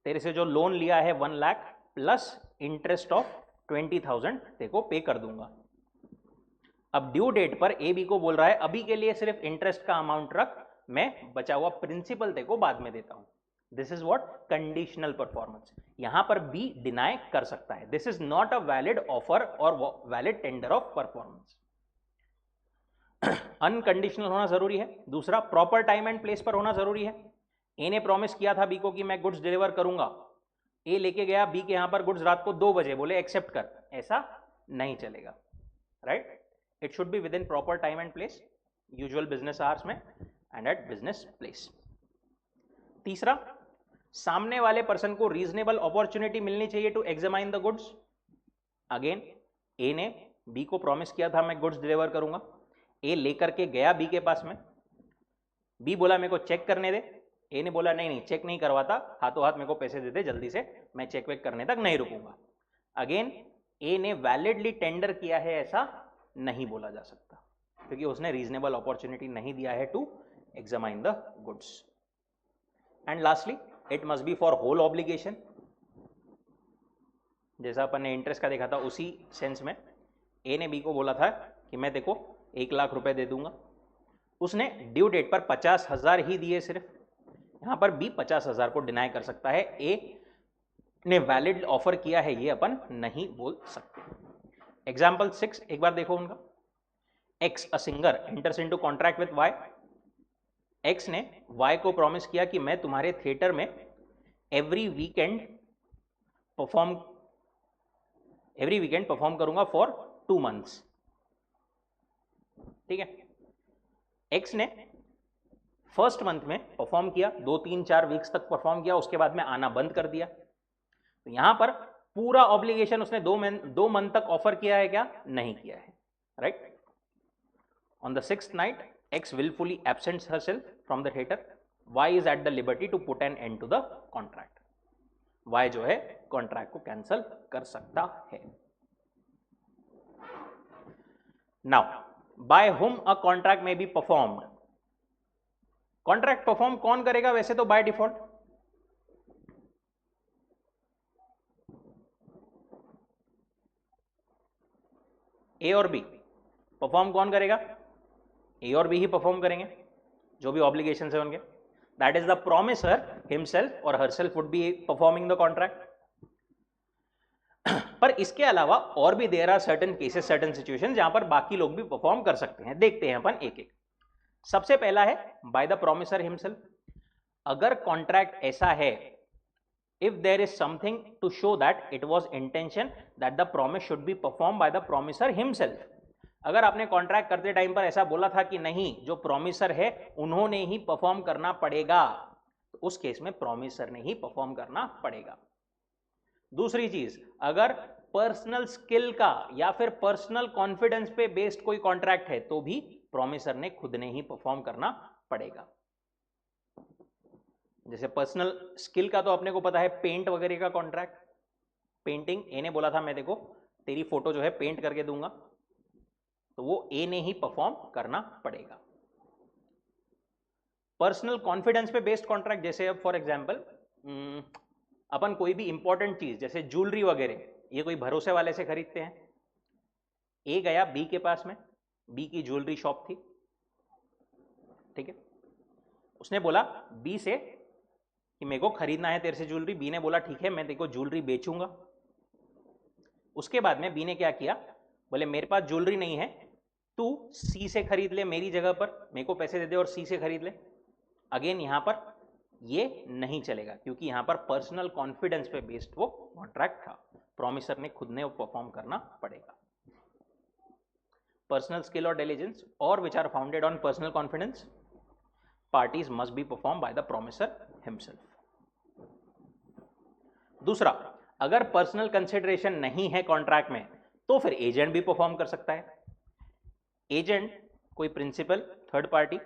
तेरे से जो लोन लिया है 1 लाख प्लस इंटरेस्ट ऑफ 20,000 तेरे को पे कर दूंगा। अब ड्यू डेट पर ए बी को बोल रहा है अभी के लिए सिर्फ इंटरेस्ट का अमाउंट रख, मैं बचा हुआ प्रिंसिपल तेरे को बाद में देता हूं। This is what conditional performance. यहां पर बी डिनाई कर सकता है। This is not a valid offer or valid tender of performance. Unconditional होना जरूरी है। दूसरा, प्रॉपर टाइम एंड प्लेस पर होना जरूरी है। ए ने प्रॉमिस किया था बी को कि मैं गुड्स डिलीवर करूंगा, ए लेके गया बी के यहां पर गुड्स रात को 2 बजे, बोले एक्सेप्ट कर, ऐसा नहीं चलेगा, right. It should be within proper time and place, usual business hours में एंड एट बिजनेस प्लेस। तीसरा, सामने वाले पर्सन को रीजनेबल अपॉर्चुनिटी मिलनी चाहिए to examine the goods. Again, A ने बी को प्रॉमिस किया था मैं गुड्स डिलीवर करूंगा, ए लेकर के गया बी के पास में, बी बोला मेरे को चेक करने दे, ए ने बोला नहीं नहीं चेक नहीं करवाता, हाथों हाथ मेरे को पैसे दे दे जल्दी से, मैं चेक वेक करने तक नहीं रुकूंगा। अगेन, ए ने वैलिडली टेंडर किया है ऐसा नहीं बोला जा सकता, क्योंकि उसने रीजनेबल अपॉर्चुनिटी नहीं दिया है to examine the goods. And lastly, it must be for whole obligation. जैसा अपन ने इंटरेस्ट का देखा था उसी सेंस में ए ने बी को बोला था कि मैं देखो 1 लाख रुपए दे दूंगा, उसने ड्यू डेट पर 50,000 ही दिए सिर्फ। यहां पर बी 50,000 को डिनाई कर सकता है, ए ने वैलिड ऑफर किया है ये अपन नहीं बोल सकते। एग्जाम्पल 6 एक बार देखो उनका। X a singer enters into contract with Y. X ने वाई को प्रॉमिस किया कि मैं तुम्हारे थिएटर में एवरी वीकेंड परफॉर्म करूंगा फॉर 2 मंथ्स, ठीक है। एक्स ने फर्स्ट मंथ में परफॉर्म किया, 2-3-4 वीक्स तक परफॉर्म किया, उसके बाद में आना बंद कर दिया। तो यहां पर पूरा ऑब्लिगेशन उसने 2 मंथ तक ऑफर किया है क्या? नहीं किया है, right. On the 6th night X wilfully absents herself from the theatre, Y is at the liberty to put an end to the contract. Y जो है कॉन्ट्रैक्ट को कैंसल कर सकता है। Now, by whom a contract में be performed. Contract perform कौन करेगा वैसे तो बाय डिफॉल्ट? ए और बी। परफॉर्म कौन करेगा? ए और बी ही परफॉर्म करेंगे, जो भी ऑब्लिगेशन है उनके। That is the promisor himself or herself would be performing the contract. पर इसके अलावा और भी there are certain cases, certain situation जहां पर बाकी लोग भी परफॉर्म कर सकते हैं। देखते हैं अपन एक एक। सबसे पहला है बाय द प्रोमिसर हिमसेल्फ। अगर कॉन्ट्रैक्ट ऐसा है, if there is something to show that it was intention that the promise should be perform by the promisor himself. अगर आपने कॉन्ट्रैक्ट करते टाइम पर ऐसा बोला था कि नहीं, जो प्रोमिसर है उन्होंने ही परफॉर्म करना पड़ेगा, तो उस केस में प्रोमिसर ने ही परफॉर्म करना पड़ेगा। दूसरी चीज, अगर पर्सनल स्किल का या फिर पर्सनल कॉन्फिडेंस पे बेस्ड कोई कॉन्ट्रैक्ट है तो भी प्रोमिसर ने खुद ने ही परफॉर्म करना पड़ेगा। जैसे पर्सनल स्किल का तो अपने को पता है, पेंट वगैरह का कॉन्ट्रैक्ट, पेंटिंग ए ने बोला था मैं देखो तेरी फोटो जो है पेंट करके दूंगा, तो वो ए ने ही परफॉर्म करना पड़ेगा। पर्सनल कॉन्फिडेंस पे बेस्ड कॉन्ट्रैक्ट, जैसे अब फॉर एग्जांपल अपन कोई भी इंपॉर्टेंट चीज जैसे ज्वेलरी वगैरह, ये कोई भरोसे वाले से खरीदते हैं। ए गया बी के पास में, बी की ज्वेलरी शॉप थी, ठीक है। उसने बोला बी से कि मेरे को खरीदना है तेरे से ज्वेलरी। बी ने बोला ठीक है मैं तेरे को ज्वेलरी बेचूंगा। उसके बाद में बी ने क्या किया, बोले मेरे पास ज्वेलरी नहीं है, तू सी से खरीद ले मेरी जगह पर, मेरे को पैसे दे दे और सी से खरीद ले। अगेन यहां पर ये नहीं चलेगा क्योंकि यहां पर पर्सनल कॉन्फिडेंस पे बेस्ड वो कॉन्ट्रैक्ट था, प्रॉमिसर ने खुद ने वो परफॉर्म करना पड़ेगा। पर्सनल स्किल और डिलीजेंस और which are founded on personal confidence, parties must be perform by the promisor himself. दूसरा, अगर पर्सनल कंसिडरेशन नहीं है कॉन्ट्रैक्ट में तो फिर एजेंट भी परफॉर्म कर सकता है। एजेंट कोई principal, third party,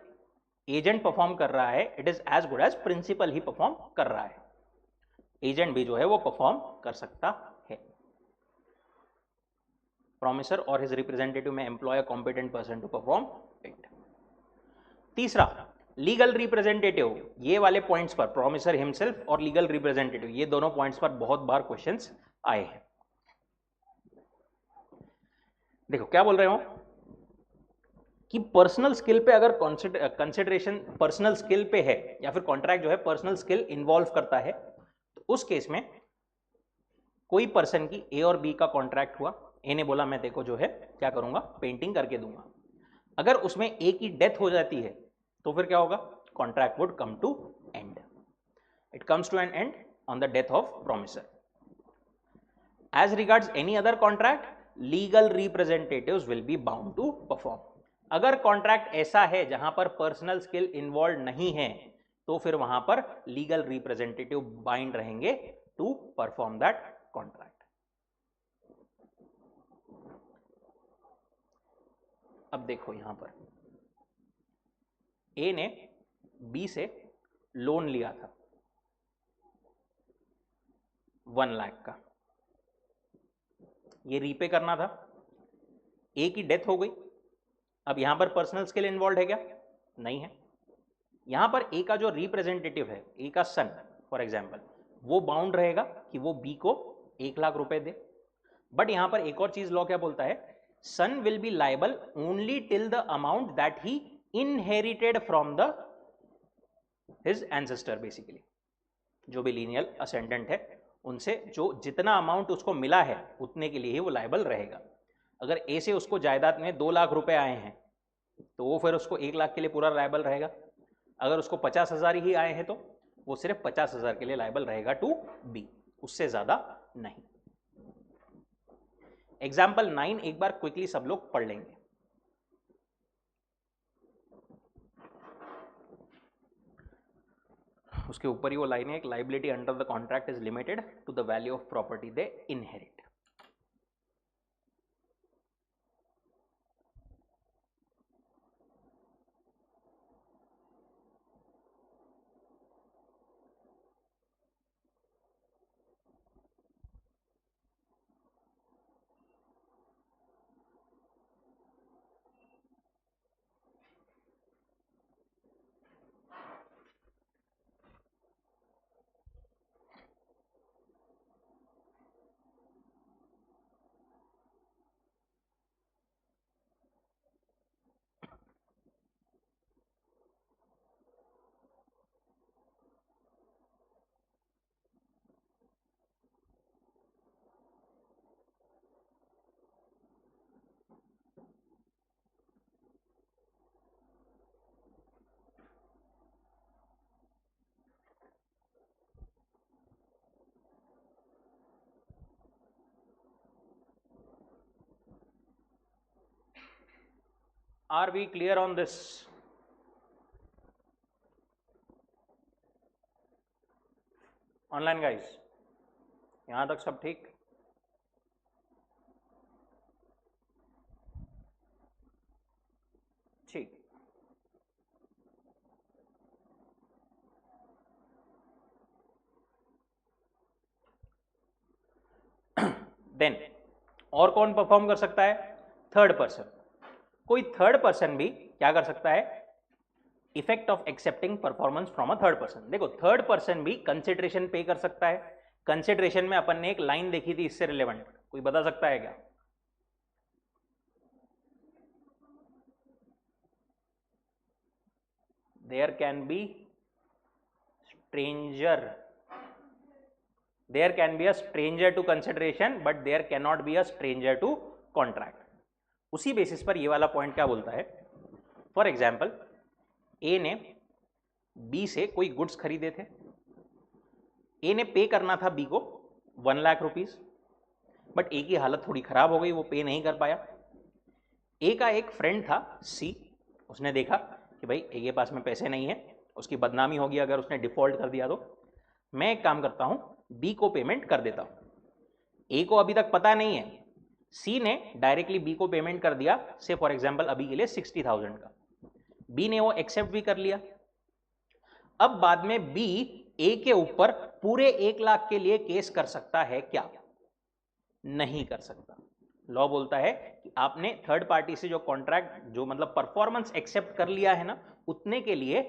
agent perform कर रहा है, it is as good as principal ही परफॉर्म कर रहा है, एजेंट भी जो है वो परफॉर्म कर सकता है। प्रॉमिसर और his representative may employ a competent person to perform it. तीसरा, लीगल रिप्रेजेंटेटिव, ये वाले पॉइंट्स पर प्रॉमिसर हिमसेल्फ और लीगल रिप्रेजेंटेटिव, ये दोनों पॉइंट्स पर बहुत बार क्वेश्चंस आए हैं। देखो क्या बोल रहे हो कि पर्सनल स्किल पे अगर कंसिडरेशन पर्सनल स्किल पे है या फिर कॉन्ट्रैक्ट जो है पर्सनल स्किल इन्वॉल्व करता है, तो उस केस में कोई पर्सन की ए और बी का कॉन्ट्रैक्ट हुआ, ए ने बोला मैं देखो जो है क्या करूंगा, पेंटिंग करके दूंगा। अगर उसमें ए की डेथ हो जाती है तो फिर क्या होगा, contract would come to end, it comes to an end on the death of promisor. As regards any other contract, legal representatives will be bound to perform. अगर कॉन्ट्रैक्ट ऐसा है जहां पर पर्सनल स्किल इन्वॉल्व नहीं है तो फिर वहां पर लीगल रिप्रेजेंटेटिव बाइंड रहेंगे टू परफॉर्म दैट कॉन्ट्रैक्ट। अब देखो यहां पर ए ने बी से लोन लिया था 1 लाख का, ये रीपे करना था, ए की डेथ हो गई। अब यहां पर पर्सनल स्किल इन्वॉल्व है क्या, नहीं है। यहां पर ए का जो रिप्रेजेंटेटिव है, ए का सन फॉर एग्जाम्पल, वो बाउंड रहेगा कि वो बी को 1 लाख रुपए दे। बट यहां पर एक और चीज लॉ क्या बोलता है, son will be liable only till the amount that he inherited from the his ancestor. Basically जो भी लीनियल असेंडेंट है उनसे जो जितना अमाउंट उसको मिला है उतने के लिए ही वो लाइबल रहेगा। अगर ए से उसको जायदाद में 2 लाख रुपए आए हैं तो वो फिर उसको 1 लाख के लिए पूरा लाइबल रहेगा। अगर उसको 50,000 ही आए हैं तो वो सिर्फ 50,000 के लिए लाइबल रहेगा टू बी, उससे ज्यादा नहीं। एग्जाम्पल 9 एक बार क्विकली सब लोग पढ़ लेंगे। उसके ऊपर ही वो लाइन है, एक liability under the contract is limited to the value of property they inherit. Are we clear on this? Online guys, यहां तक सब ठीक? ठीक। देन और कौन परफॉर्म कर सकता है, थर्ड पर्सन। कोई थर्ड पर्सन भी क्या कर सकता है, effect of accepting performance from a third person. देखो थर्ड पर्सन भी कंसिडरेशन पे कर सकता है। कंसिडरेशन में अपन ने एक लाइन देखी थी इससे रिलेवेंट, कोई बता सकता है क्या? There can be stranger, there can be a stranger to consideration but there can not be a stranger to contract. उसी बेसिस पर ये वाला पॉइंट क्या बोलता है, फॉर एग्जाम्पल ए ने बी से कोई गुड्स खरीदे थे, ए ने पे करना था बी को 1 लाख रुपीज, बट ए की हालत थोड़ी खराब हो गई, वो पे नहीं कर पाया। ए का एक फ्रेंड था सी, उसने देखा कि भाई ए के पास में पैसे नहीं है, उसकी बदनामी होगी अगर उसने डिफॉल्ट कर दिया, तो मैं एक काम करता हूं बी को पेमेंट कर देता हूं। ए को अभी तक पता नहीं है, सी ने डायरेक्टली बी को पेमेंट कर दिया, से फॉर एग्जांपल अभी के लिए 60,000 का, बी ने वो एक्सेप्ट भी कर लिया। अब बाद में बी ए के ऊपर पूरे 1 लाख के लिए केस कर सकता है क्या? नहीं कर सकता। लॉ बोलता है कि आपने थर्ड पार्टी से जो कॉन्ट्रैक्ट, जो मतलब परफॉर्मेंस एक्सेप्ट कर लिया है ना, उतने के लिए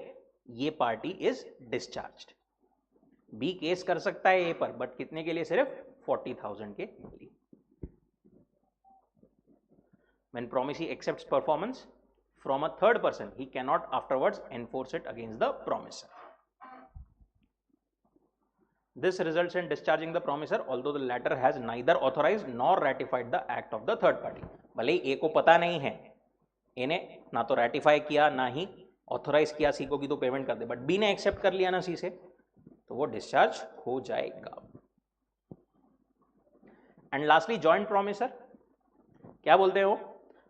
ये party is discharged. B case कर सकता है ए पर, बट कितने के लिए? सिर्फ 40,000 के लिए। When promisee accepts performance from a third person, he cannot afterwards enforce it against the promisor. This results in discharging the promisor, although the latter has neither authorized nor ratified the act of the third party. भले ही ए को पता नहीं है, ए ने ना तो ratify किया ना ही ऑथोराइज किया सी को कि तो पेमेंट कर दे, बट बी ने एक्सेप्ट कर लिया ना सी से, तो वो डिस्चार्ज हो जाएगा। एंड लास्टली जॉइंट प्रोमिसर, क्या बोलते हो?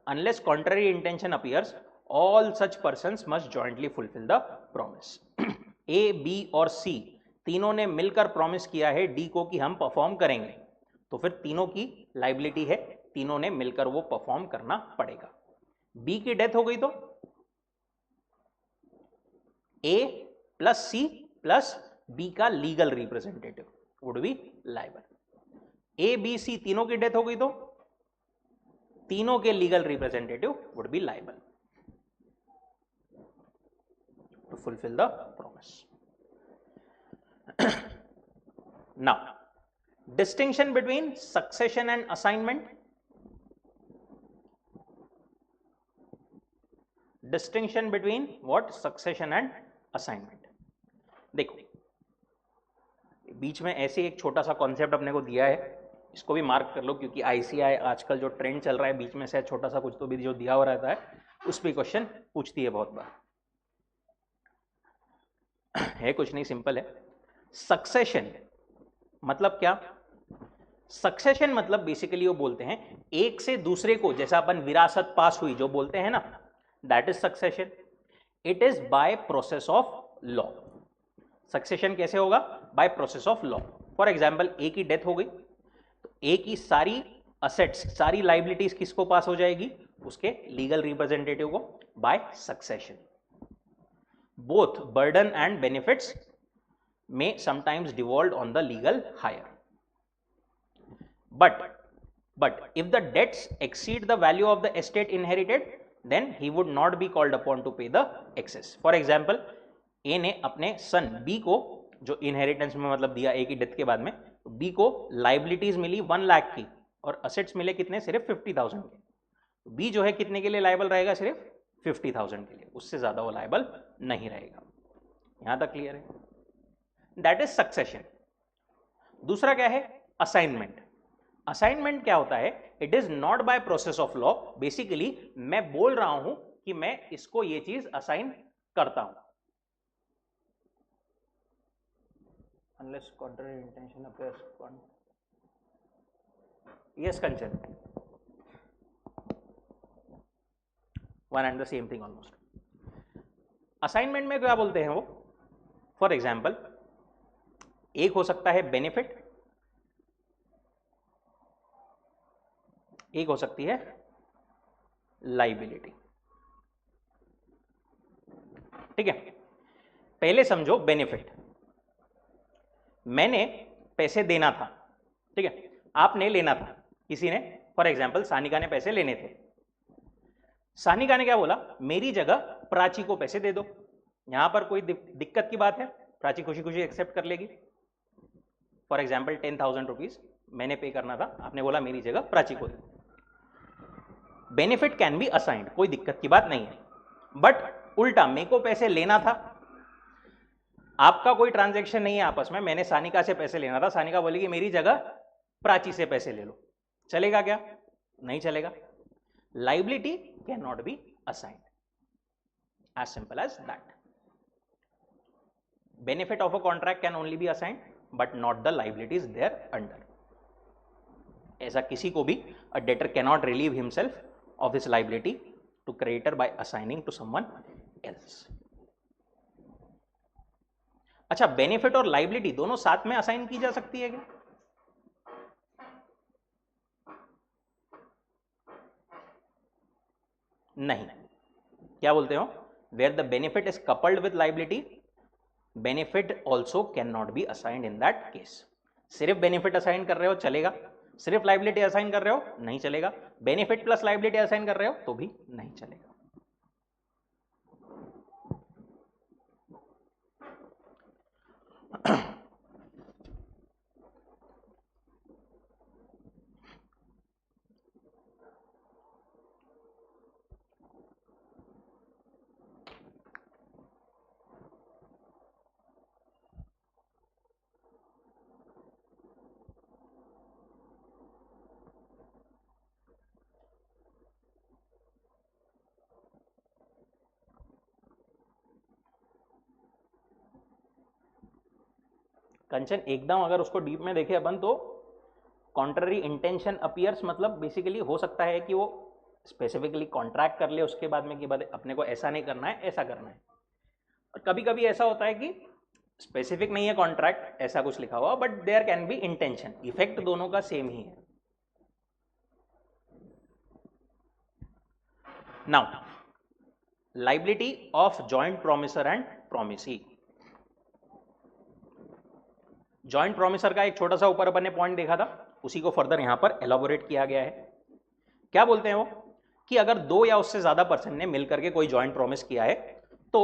Unless contrary intention appears, all such persons must jointly fulfill the promise. A, B और C तीनों ने मिलकर प्रॉमिस किया है डी को कि हम परफॉर्म करेंगे, तो फिर तीनों की लाइबिलिटी है, तीनों ने मिलकर वो परफॉर्म करना पड़ेगा। बी की डेथ हो गई तो A plus C plus B का legal representative would be liable. A B C तीनों की डेथ हो गई तो तीनों के legal representative would be liable to fulfil the promise. Now distinction between succession and assignment. Distinction between what? Succession and assignment. देखो बीच में ऐसे एक छोटा सा कॉन्सेप्ट अपने को दिया है, इसको भी मार्क कर लो, क्योंकि आईसीआई आजकल जो ट्रेंड चल रहा है, बीच में से छोटा सा कुछ तो भी जो दिया हुआ रहता है उस पर क्वेश्चन पूछती है बहुत बार। है कुछ नहीं, सिंपल है। सक्सेशन मतलब क्या? सक्सेशन मतलब बेसिकली वो बोलते हैं एक से दूसरे को, जैसा अपन विरासत पास हुई जो बोलते हैं ना, that is succession. It is by process of law. Succession कैसे होगा? By process of law. For example A की डेथ हो गई, ए की सारी असेट्स, सारी लाइबिलिटीज किसको पास हो जाएगी? उसके लीगल रिप्रेजेंटेटिव को, by succession. Both burden and benefits में sometimes devolve on the legal heir, but if the debts exceed the value of the estate inherited, then he would not be called upon to pay the excess. For example, ए ने अपने सन B को जो inheritance में मतलब दिया ए की death के बाद में, बी को लाइबिलिटीज मिली 1 लाख की और असेट्स मिले कितने? सिर्फ 50,000 के। बी जो है कितने के लिए लाइबल रहेगा? सिर्फ 50,000 के लिए, उससे ज्यादा वो लाइबल नहीं रहेगा। यहां तक क्लियर है? That is succession. दूसरा क्या है? असाइनमेंट। असाइनमेंट क्या होता है? It is not bye process of law. Basically मैं बोल रहा हूं कि मैं इसको ये चीज असाइन करता हूं, unless contrary intention appears. Yes, Kanchan. One and the same thing almost. Assignment में क्या बोलते हैं वो? फॉर एग्जाम्पल एक हो सकता है बेनिफिट, एक हो सकती है लाइबिलिटी। ठीक है, पहले समझो बेनिफिट। मैंने पैसे देना था, ठीक है, आपने लेना था, किसी ने, फॉर एग्जाम्पल सानिका ने पैसे लेने थे। सानिका ने क्या बोला? मेरी जगह प्राची को पैसे दे दो। यहां पर कोई दिक्कत की बात है? प्राची खुशी खुशी एक्सेप्ट कर लेगी। फॉर एग्जाम्पल 10,000 रुपीज मैंने पे करना था, आपने बोला मेरी जगह प्राची को दे दो। बेनिफिट कैन बी असाइंड, कोई दिक्कत की बात नहीं है। बट उल्टा मेरे को पैसे लेना था, आपका कोई ट्रांजैक्शन नहीं है आपस में, मैंने सानिका से पैसे लेना था, सानिका बोलेगी मेरी जगह प्राची से पैसे ले लो, चलेगा क्या? नहीं चलेगा। Liability can not be assigned, as simple as that. Benefit of a contract can only be assigned but not the liabilities there under. ऐसा किसी को भी a debtor cannot relieve himself of his liability to creditor by assigning to someone else. अच्छा, benefit और liability दोनों साथ में assign की जा सकती है क्या? नहीं. क्या बोलते हो? Where the benefit is coupled with liability, benefit also can not be assigned in that case. सिर्फ बेनिफिट असाइन कर रहे हो चलेगा, सिर्फ लाइबिलिटी असाइन कर रहे हो नहीं चलेगा, बेनिफिट प्लस लाइबिलिटी असाइन कर रहे हो तो भी नहीं चलेगा. कंचन, एकदम अगर उसको डीप में देखे अपन तो कॉन्ट्ररी इंटेंशन अपीयर्स मतलब बेसिकली हो सकता है कि वो स्पेसिफिकली कॉन्ट्रैक्ट कर ले उसके बाद में कि अपने को ऐसा नहीं करना है, ऐसा करना है. और कभी कभी ऐसा होता है कि स्पेसिफिक नहीं है कॉन्ट्रैक्ट ऐसा कुछ लिखा हुआ, but there can be intention. Effect दोनों का सेम ही है. Now, liability of joint promisor and promisee. Joint promisor का एक छोटा सा ऊपर अपन ने पॉइंट देखा था, उसी को फर्दर यहां पर एलाबोरेट किया गया है. क्या बोलते हैं वो कि अगर दो या उससे ज्यादा पर्सन ने मिलकर के कोई जॉइंट प्रॉमिस किया है तो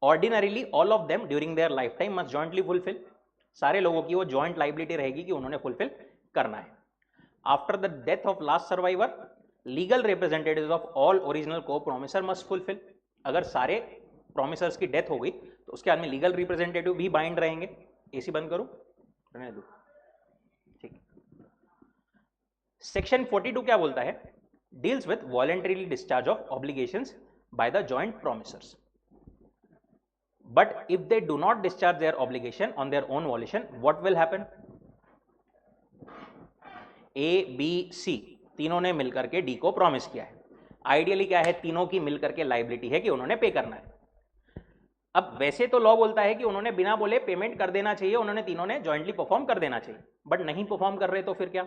ordinarily all of them during their life time must jointly fulfil. सारे लोगों की वो जॉइंट लाइबिलिटी रहेगी कि उन्होंने फुलफिल करना है. After the death of last survivor, legal representatives of all original को प्रोमिसर मस्ट फुलफिल. अगर सारे प्रोमिसर्स की डेथ हो गई तो उसके बाद में लीगल रिप्रेजेंटेटिव भी बाइंड रहेंगे. एसी बंद करूं? ठीक. सेक्शन 42 क्या बोलता है? Deals with voluntarily discharge of obligations by the joint promisors. But if they do not discharge their obligation on their own volition, what will happen? A B C तीनों ने मिलकर के डी को प्रॉमिस किया है. आइडियली क्या है, तीनों की मिलकर के लाइबिलिटी है कि उन्होंने पे करना है. अब वैसे तो लॉ बोलता है कि उन्होंने बिना बोले पेमेंट कर देना चाहिए, उन्होंने तीनों ने जॉइंटली परफॉर्म कर देना चाहिए, बट नहीं परफॉर्म कर रहे तो फिर क्या?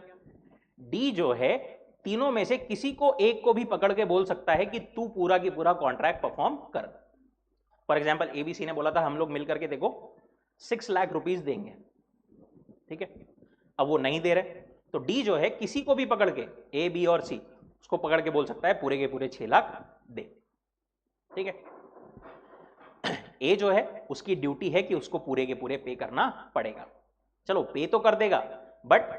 डी जो है तीनों में से किसी को एक को भी पकड़ के बोल सकता है कि तू पूरा की पूरा कॉन्ट्रैक्ट परफॉर्म कर. फॉर एग्जाम्पल एबीसी ने बोला था हम लोग मिलकर के देखो 6 लाख रुपीज देंगे, ठीक है. अब वो नहीं दे रहे तो डी जो है किसी को भी पकड़ के, ए बी और सी, उसको पकड़ के बोल सकता है पूरे के पूरे 6 लाख दे. ठीक है. ए जो है उसकी ड्यूटी है कि उसको पूरे के पूरे पे करना पड़ेगा. चलो पे तो कर देगा, बट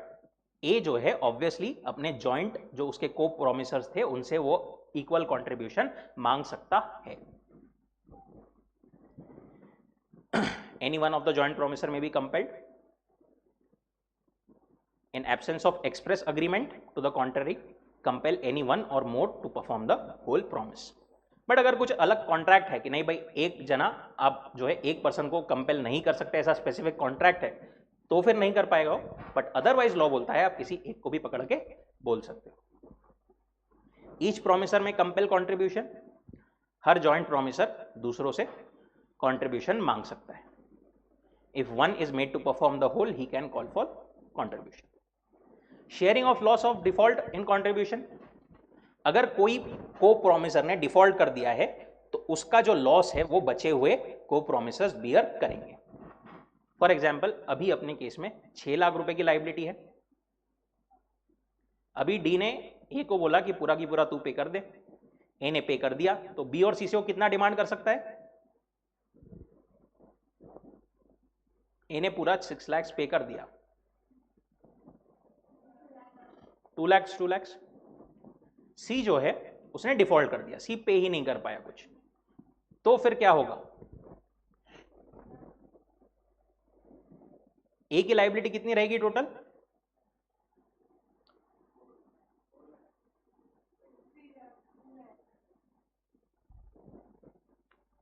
ए जो है ऑब्वियसली अपने जॉइंट जो उसके को प्रोमिसर्स थे उनसे वो इक्वल कंट्रीब्यूशन मांग सकता है. Any one of the joint promisor में B compelled in absence of express agreement to the contrary compel any one or more to perform the whole promise. But अगर कुछ अलग कॉन्ट्रैक्ट है कि नहीं भाई एक जना आप जो है एक पर्सन को कंपेल नहीं कर सकते, ऐसा स्पेसिफिक कॉन्ट्रैक्ट है तो फिर नहीं कर पाएगा. बट अदरवाइज लॉ बोलता है आप किसी एक को भी पकड़ के बोल सकते हो. Each promisor may compel contribution, हर जॉइंट प्रोमिसर दूसरों से कॉन्ट्रीब्यूशन मांग सकता है. If one is made to perform the whole he can call for contribution. Sharing of loss of default in contribution. अगर कोई को प्रोमिसर ने डिफॉल्ट कर दिया है तो उसका जो लॉस है वो बचे हुए को प्रोमिसर्स बियर करेंगे. फॉर एग्जाम्पल अभी अपने केस में 6 लाख रुपए की लाइबिलिटी है. अभी डी ने ए को बोला कि पूरा की पूरा तू पे कर दे. ए ने पे कर दिया तो बी और सी से वो कितना डिमांड कर सकता है? ए ने पूरा 6 लाख पे कर दिया, 2 लाख. सी जो है उसने डिफॉल्ट कर दिया, सी पे ही नहीं कर पाया कुछ, तो फिर क्या होगा? ए की लाइबिलिटी कितनी रहेगी टोटल?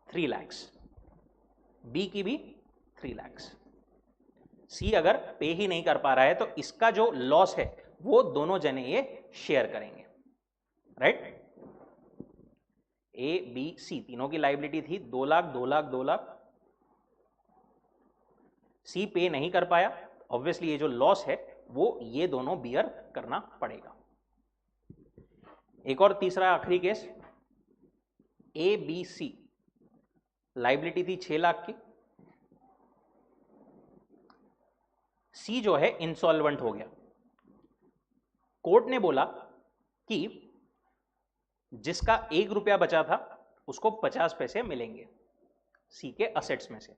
3 लाख. बी की भी 3 लाख। सी अगर पे ही नहीं कर पा रहा है तो इसका जो लॉस है वो दोनों जने ये शेयर करेंगे, राइट। ए बी सी तीनों की लाइबिलिटी थी 2 लाख 2 लाख 2 लाख। सी पे नहीं कर पाया, ऑब्वियसली ये जो लॉस है वो ये दोनों बियर करना पड़ेगा। एक और तीसरा आखिरी केस, ए बी सी लाइबिलिटी थी 6 लाख की, सी जो है इंसॉल्वेंट हो गया। कोर्ट ने बोला कि जिसका 1 रुपया बचा था उसको 50 पैसे मिलेंगे सी के असेट्स में से।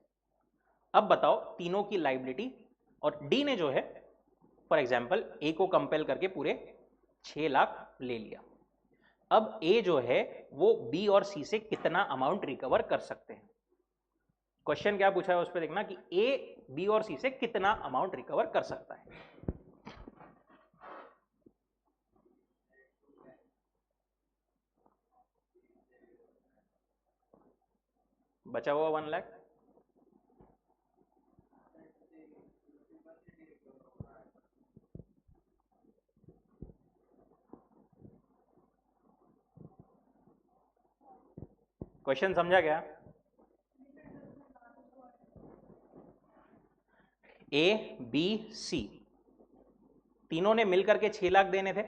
अब बताओ तीनों की लाइबिलिटी, और डी ने जो है फॉर एग्जाम्पल ए को कंपेल करके पूरे 6 लाख ले लिया। अब ए जो है वो बी और सी से कितना अमाउंट रिकवर कर सकते हैं। क्वेश्चन क्या पूछा है उस पर देखना कि ए बी और सी से कितना अमाउंट रिकवर कर सकता है। बचा हुआ 1 लाख, क्वेश्चन समझा क्या? ए बी सी तीनों ने मिलकर के 6 लाख देने थे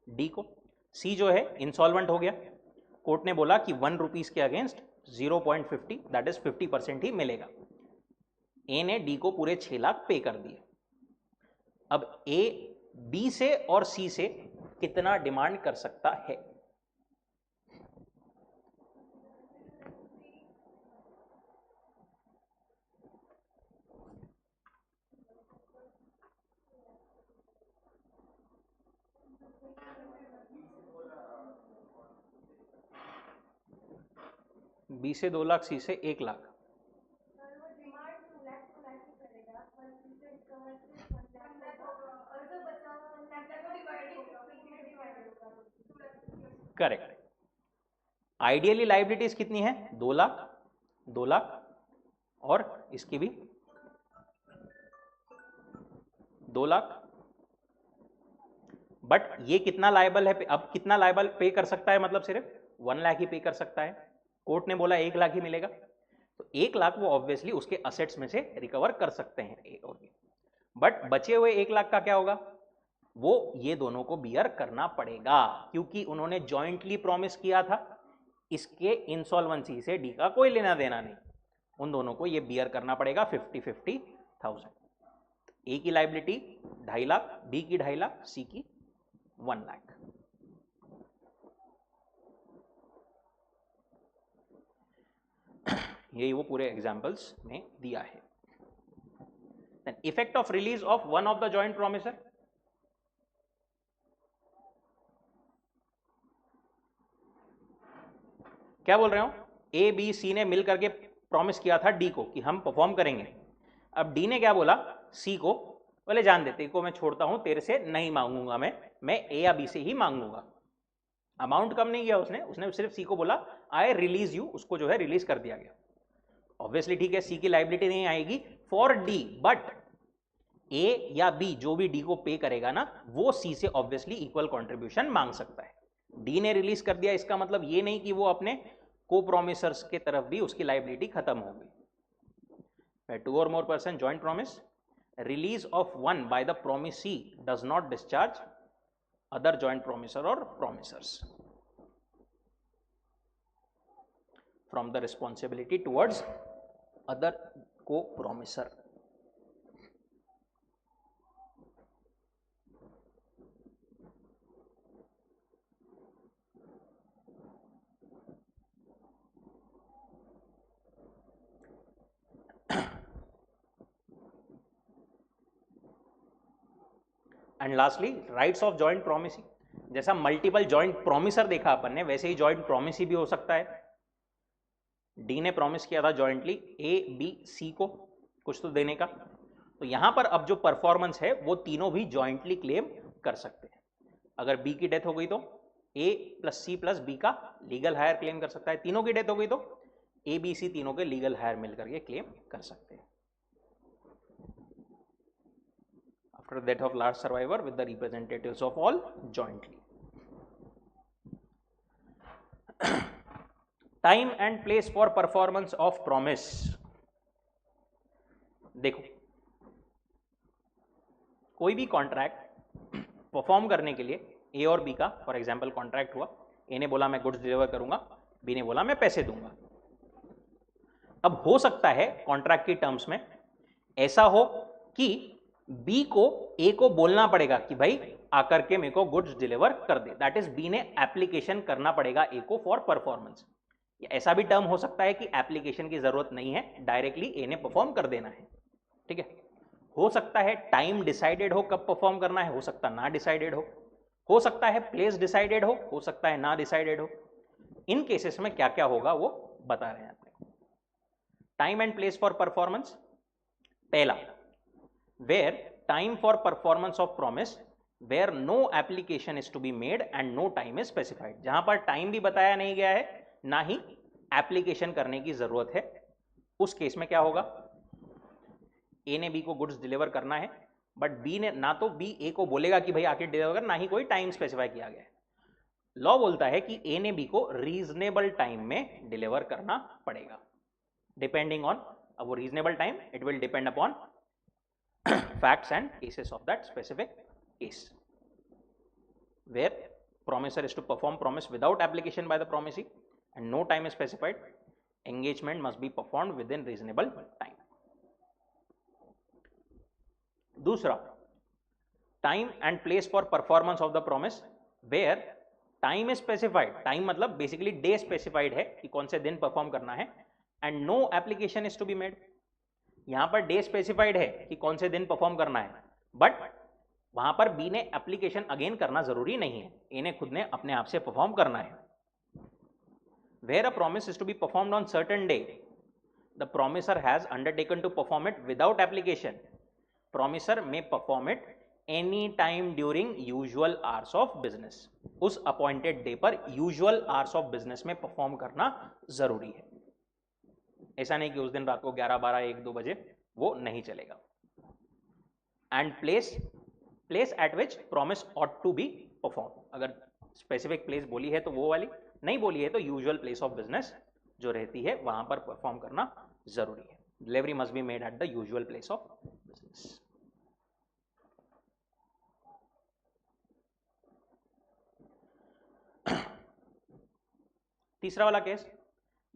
डी को। सी जो है इंसॉल्वेंट हो गया, कोर्ट ने बोला कि 1 रुपीज के अगेंस्ट 0.50 दैट इज 50% ही मिलेगा। ए ने डी को पूरे 6 लाख पे कर दिए। अब ए बी से और सी से कितना डिमांड कर सकता है? बी से 2 लाख, सी से 1 लाख। करेक्ट। आइडियली लाइबिलिटीज कितनी है? 2 लाख 2 लाख और इसकी भी 2 लाख। बट ये कितना लायबल है? अब कितना लायबल पे कर सकता है? मतलब सिर्फ 1 लाख ही पे कर सकता है। कोर्ट ने बोला 1 लाख ही मिलेगा, तो 1 लाख वो ऑब्वियसली उसके असेट्स में से रिकवर कर सकते हैं ए और बी। बट बचे हुए 1 लाख का क्या होगा? वो ये दोनों को बियर करना पड़ेगा, क्योंकि उन्होंने जॉइंटली प्रॉमिस किया था। इसके इंसॉल्वेंसी से डी का कोई लेना देना नहीं, उन दोनों को ये बियर करना पड़ेगा 50,000। ए की लाइबिलिटी 2.5 लाख, बी की 2.5 लाख, सी की 1 लाख। यही वो पूरे एग्जाम्पल्स में दिया है। Effect of release of one of the joint promisor, क्या बोल रहे हो? ए बी सी ने मिल करके प्रॉमिस किया था डी को कि हम परफॉर्म करेंगे। अब डी ने क्या बोला सी को, बोले जान दे, तेरे को मैं छोड़ता हूं, तेरे से नहीं मांगूंगा, मैं ए या बी से ही मांगूंगा। अमाउंट कम नहीं किया उसने सिर्फ सी को बोला आई रिलीज यू, उसको जो है रिलीज कर दिया गया। ऑब्वियसली ठीक है, सी की लाइबिलिटी नहीं आएगी फॉर डी, बट ए या बी जो भी डी को पे करेगा ना, वो सी से ऑब्वियसली इक्वल कंट्रीब्यूशन मांग सकता है। डी ने रिलीज कर दिया, इसका मतलब ये नहीं कि वो अपने को प्रोमिसर्स के तरफ भी उसकी लाइबिलिटी खत्म हो गई। 2 or more person joint promise, release of one by the promisee does not discharge other joint promisor or promisers from the responsibility towards other co-promisor. And lastly rights of joint promising. जैसा multiple joint promisor देखा अपन ने, वैसे ही joint promisee भी हो सकता है। D ने promise किया था जॉइंटली ए बी सी को कुछ तो देने का, तो यहां पर अब जो परफॉर्मेंस है वो तीनों भी जॉइंटली क्लेम कर सकते हैं। अगर बी की डेथ हो गई तो A plus C plus B का लीगल हायर क्लेम कर सकता है। तीनों की डेथ हो गई तो ए बी सी तीनों के लीगल हायर मिल करके क्लेम कर सकते हैं after death of last survivor with the representatives of all jointly. Time and place for performance of promise. देखो, कोई भी कॉन्ट्रैक्ट परफॉर्म करने के लिए ए और बी का फॉर एग्जांपल कॉन्ट्रैक्ट हुआ, ए ने बोला मैं गुड्स डिलीवर करूंगा, बी ने बोला मैं पैसे दूंगा. अब हो सकता है कॉन्ट्रैक्ट की टर्म्स में ऐसा हो कि बी को ए को बोलना पड़ेगा कि भाई आकर के मेरे को गुड्स डिलीवर कर दे, दैट इज बी ने एप्लीकेशन करना पड़ेगा ए को फॉर परफॉर्मेंस. ऐसा भी टर्म हो सकता है कि एप्लीकेशन की जरूरत नहीं है, डायरेक्टली ए ने परफॉर्म कर देना है. ठीक है. हो सकता है टाइम डिसाइडेड हो कब परफॉर्म करना है, हो सकता ना डिसाइडेड हो सकता है प्लेस डिसाइडेड हो सकता है ना डिसाइडेड हो. इन केसेस में क्या क्या होगा वो बता रहे हैं आपको. Time and place for performance. पहला, where time for performance of promise where no application is to be made and no time is specified. जहां पर टाइम भी बताया नहीं गया है, ना ही एप्लीकेशन करने की जरूरत है, उस केस में क्या होगा, ए ने बी को गुड्स डिलीवर करना है, बट बी ने ना तो बी ए को बोलेगा कि भाई आके डिलीवर कर, ना ही कोई टाइम स्पेसिफाई किया गया है. लॉ बोलता है कि ए ने बी को रीजनेबल टाइम में डिलीवर करना पड़ेगा, डिपेंडिंग ऑन, अब वो reasonable time it will depend upon facts and cases of that specific case. Where promisor is to perform promise without application by the promisee and no time is specified, engagement must be performed within reasonable time. दूसरा, time and place for performance of the promise where time is specified. Time मतलब basically day specified है कि कौन से दिन perform करना है, and no application is to be made. यहां पर डे स्पेसिफाइड है कि कौन से दिन परफॉर्म करना है, बट वहां पर बी ने एप्लीकेशन अगेन करना जरूरी नहीं है, ए ने खुद ने अपने आप से परफॉर्म करना है. Where a promise is to be performed on certain day, the promisor has undertaken to perform it without application. Promisor may perform it any time during usual hours of business. उस appointed day पर usual hours of business में perform करना जरूरी है. ऐसा नहीं कि उस दिन रात को 11, 12, 1, 2 बजे, वो नहीं चलेगा. And place at which promise ought to be perform. अगर स्पेसिफिक प्लेस बोली है तो वो वाली, नहीं बोली है तो यूजुअल प्लेस ऑफ बिजनेस जो रहती है वहां पर परफॉर्म करना जरूरी है. Delivery must be made at the usual place of business. तीसरा वाला केस,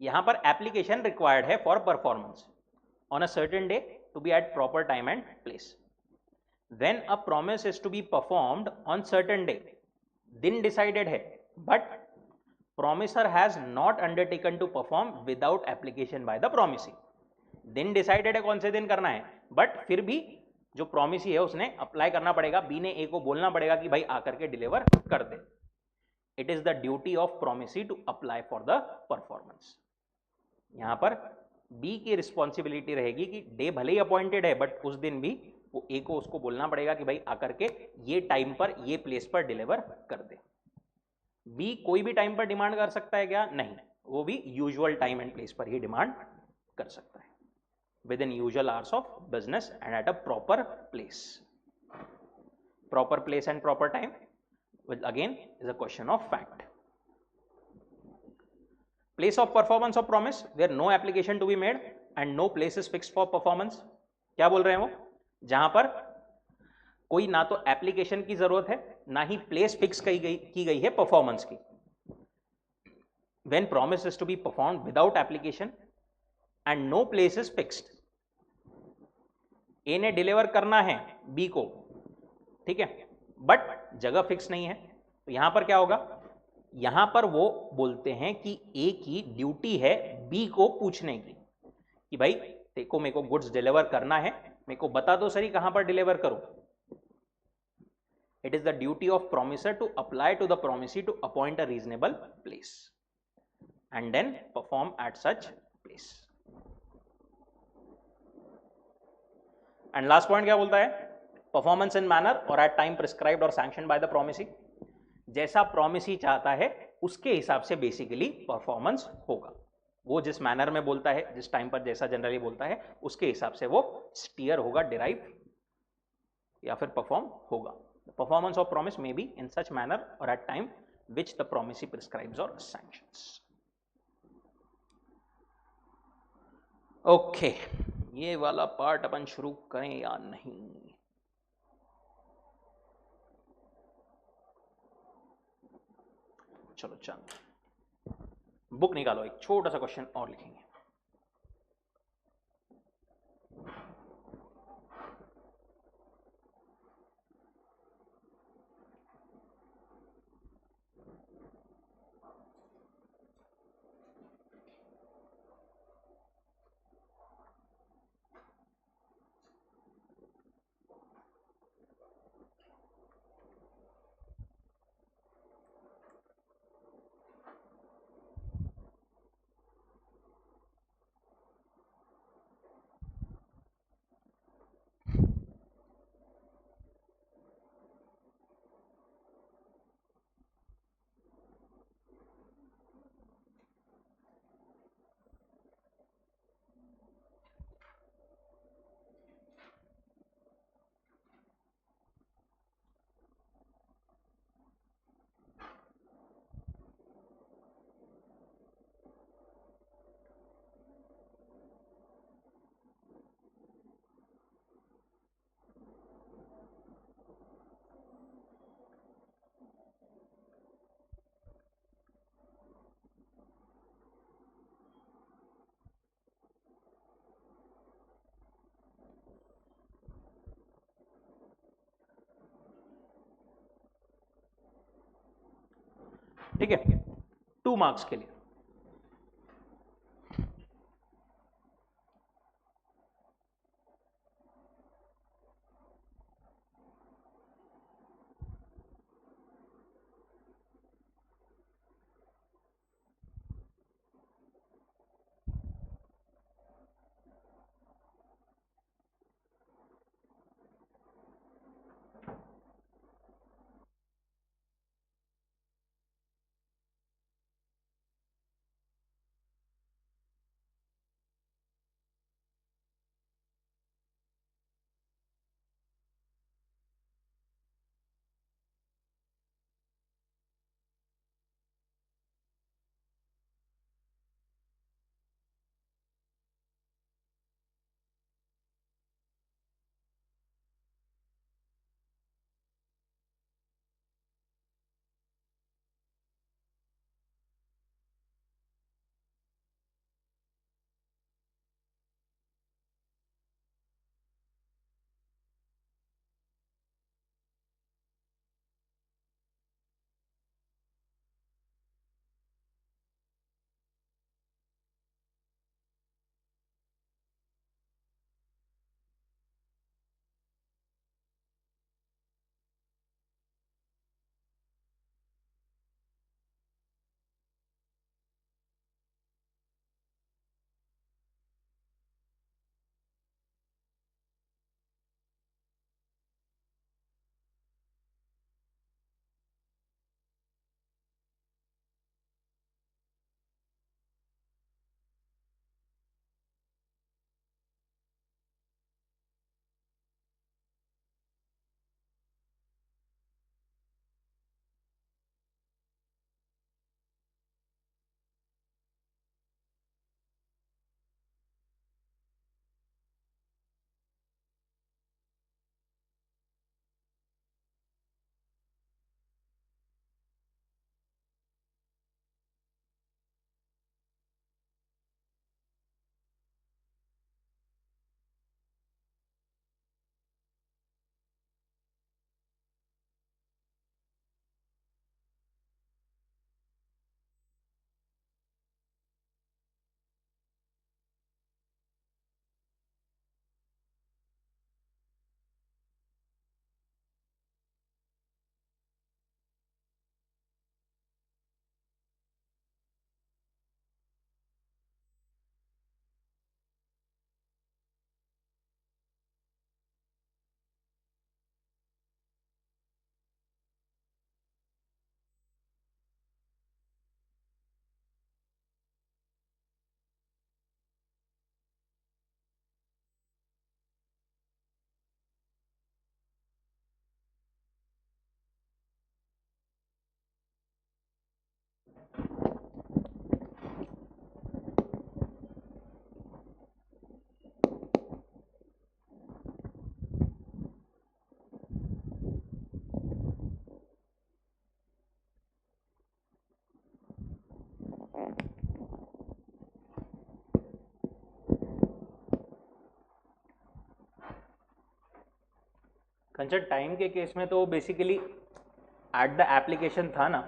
यहां पर एप्लीकेशन रिक्वायर्ड है for performance on a certain day to be at proper time and place. When a promise is to be performed on certain day, दिन decided है, but promisor has not undertaken to perform without application by the promisee. दिन decided है कौन से दिन करना है, but फिर भी जो promisee है उसने अप्लाई करना पड़ेगा, बी ने ए को बोलना पड़ेगा कि भाई आकर के डिलीवर कर दे. It is the duty of promisee to apply for the performance. यहां पर बी की रिस्पॉन्सिबिलिटी रहेगी कि डे भले ही अपॉइंटेड है, बट उस दिन भी वो ए को उसको बोलना पड़ेगा कि भाई आकर के ये टाइम पर ये प्लेस पर डिलीवर कर दे. बी कोई भी टाइम पर डिमांड कर सकता है क्या? नहीं, वो भी यूजुअल टाइम एंड प्लेस पर ही डिमांड कर सकता है, within usual hours of business and at a proper place. Proper place and proper time again is a question of fact. Place of performance of promise where no application to be made and no place is fixed for performance. क्या बोल रहे हैं वो? जहां पर कोई ना तो एप्लीकेशन की जरूरत है, ना ही प्लेस फिक्स की गई है परफॉर्मेंस की. When promise is to be performed without application and no place is fixed. A ने डिलीवर करना है बी को, ठीक है, बट जगह फिक्स नहीं है, तो यहां पर क्या होगा, यहां पर वो बोलते हैं कि ए की ड्यूटी है बी को पूछने की कि भाई देखो मेरे को गुड्स डिलीवर करना है, मेरे को बता दो सही कहां पर डिलीवर करूं. It is the duty of promisor to apply to the promisee to appoint a reasonable place and then perform at such place. And last point क्या बोलता है? Performance in manner or at time prescribed or sanctioned by the promisee. जैसा promisee चाहता है उसके हिसाब से basically performance होगा. वो जिस मैनर में बोलता है, जिस टाइम पर जैसा जनरली बोलता है, उसके हिसाब से वो स्टीयर होगा, डिराइव या फिर परफॉर्म होगा. Performance of promise may be in such manner or at time which the promisee prescribes or sanctions. Okay, ये वाला पार्ट अपन शुरू करें या नहीं? चलो चलो, बुक निकालो, एक छोटा सा क्वेश्चन और लिखेंगे. ठीक है, 2 मार्क्स के लिए. कंचन टाइम के केस में तो बेसिकली एट द एप्लीकेशन था ना,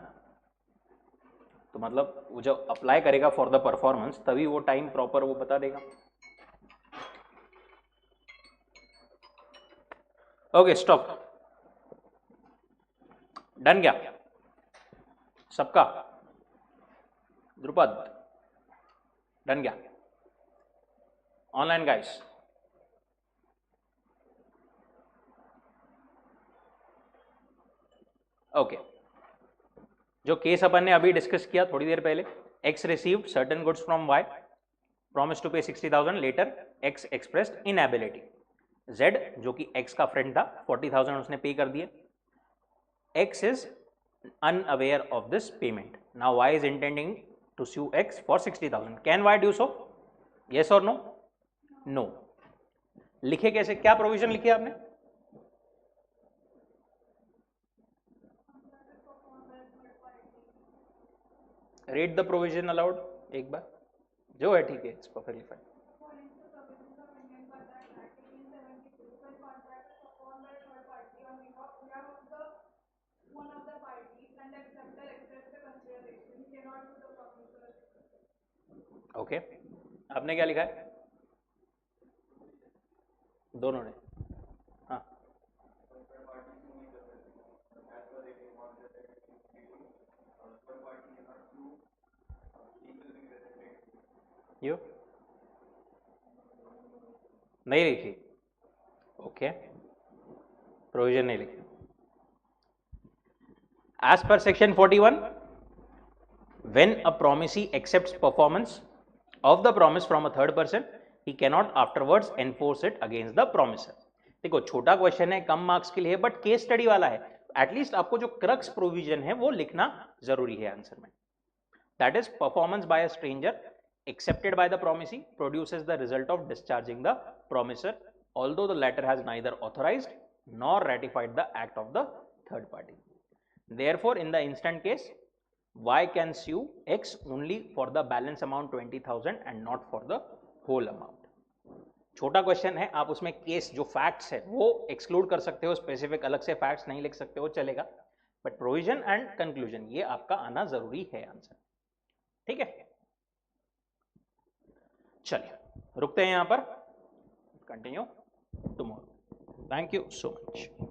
तो मतलब वो जब अप्लाई करेगा फॉर द परफॉर्मेंस तभी वो टाइम प्रॉपर वो बता देगा। ओके स्टॉप, डन क्या सबका? ध्रुपद डन क्या? Online guys okay. जो केस अपन ने अभी डिस्कस किया थोड़ी देर पहले, X received certain goods from Y, promise to pay 60,000, later X expressed inability. Z जो कि एक्स का फ्रेंड था 40,000 उसने पे कर दिए, x is unaware of this payment. Now y is intending to sue x for 60,000. Can y do so? Yes or no? No. लिखे कैसे, क्या प्रोविजन लिखे आपने? रीड द प्रोविजन अलाउड एक बार, जो है ठीक है, इट्स परफेक्टली फाइन। ओके आपने क्या लिखा है? दोनों ने, हाँ यू नहीं लिखी, ओके प्रोविजन नहीं लिखी। As per section 41, when a promisee accepts performance of the promise from a third person, he cannot afterwards enforce it against the promiser. देखो छोटा क्वेश्चन है, कम मार्क्स के लिए, बट केस स्टडी वाला है, एटलीस्ट आपको जो क्रक्स प्रोविजन है वो लिखना जरूरी है आंसर में। That is performance by a stranger accepted by the promisee produces the result of discharging the promiser, although the latter has neither authorized nor ratified the act of the third party. Therefore, in the instant case, y can sue x only for the balance amount 20,000 and not for the whole amount. छोटा question है, आप उसमें case जो facts है वो exclude कर सकते हो, स्पेसिफिक अलग से फैक्ट्स नहीं लिख सकते हो, चलेगा, बट प्रोविजन एंड कंक्लूजन ये आपका आना जरूरी है आंसर। ठीक है, चलिए रुकते हैं यहां पर, continue tomorrow. Thank you so much.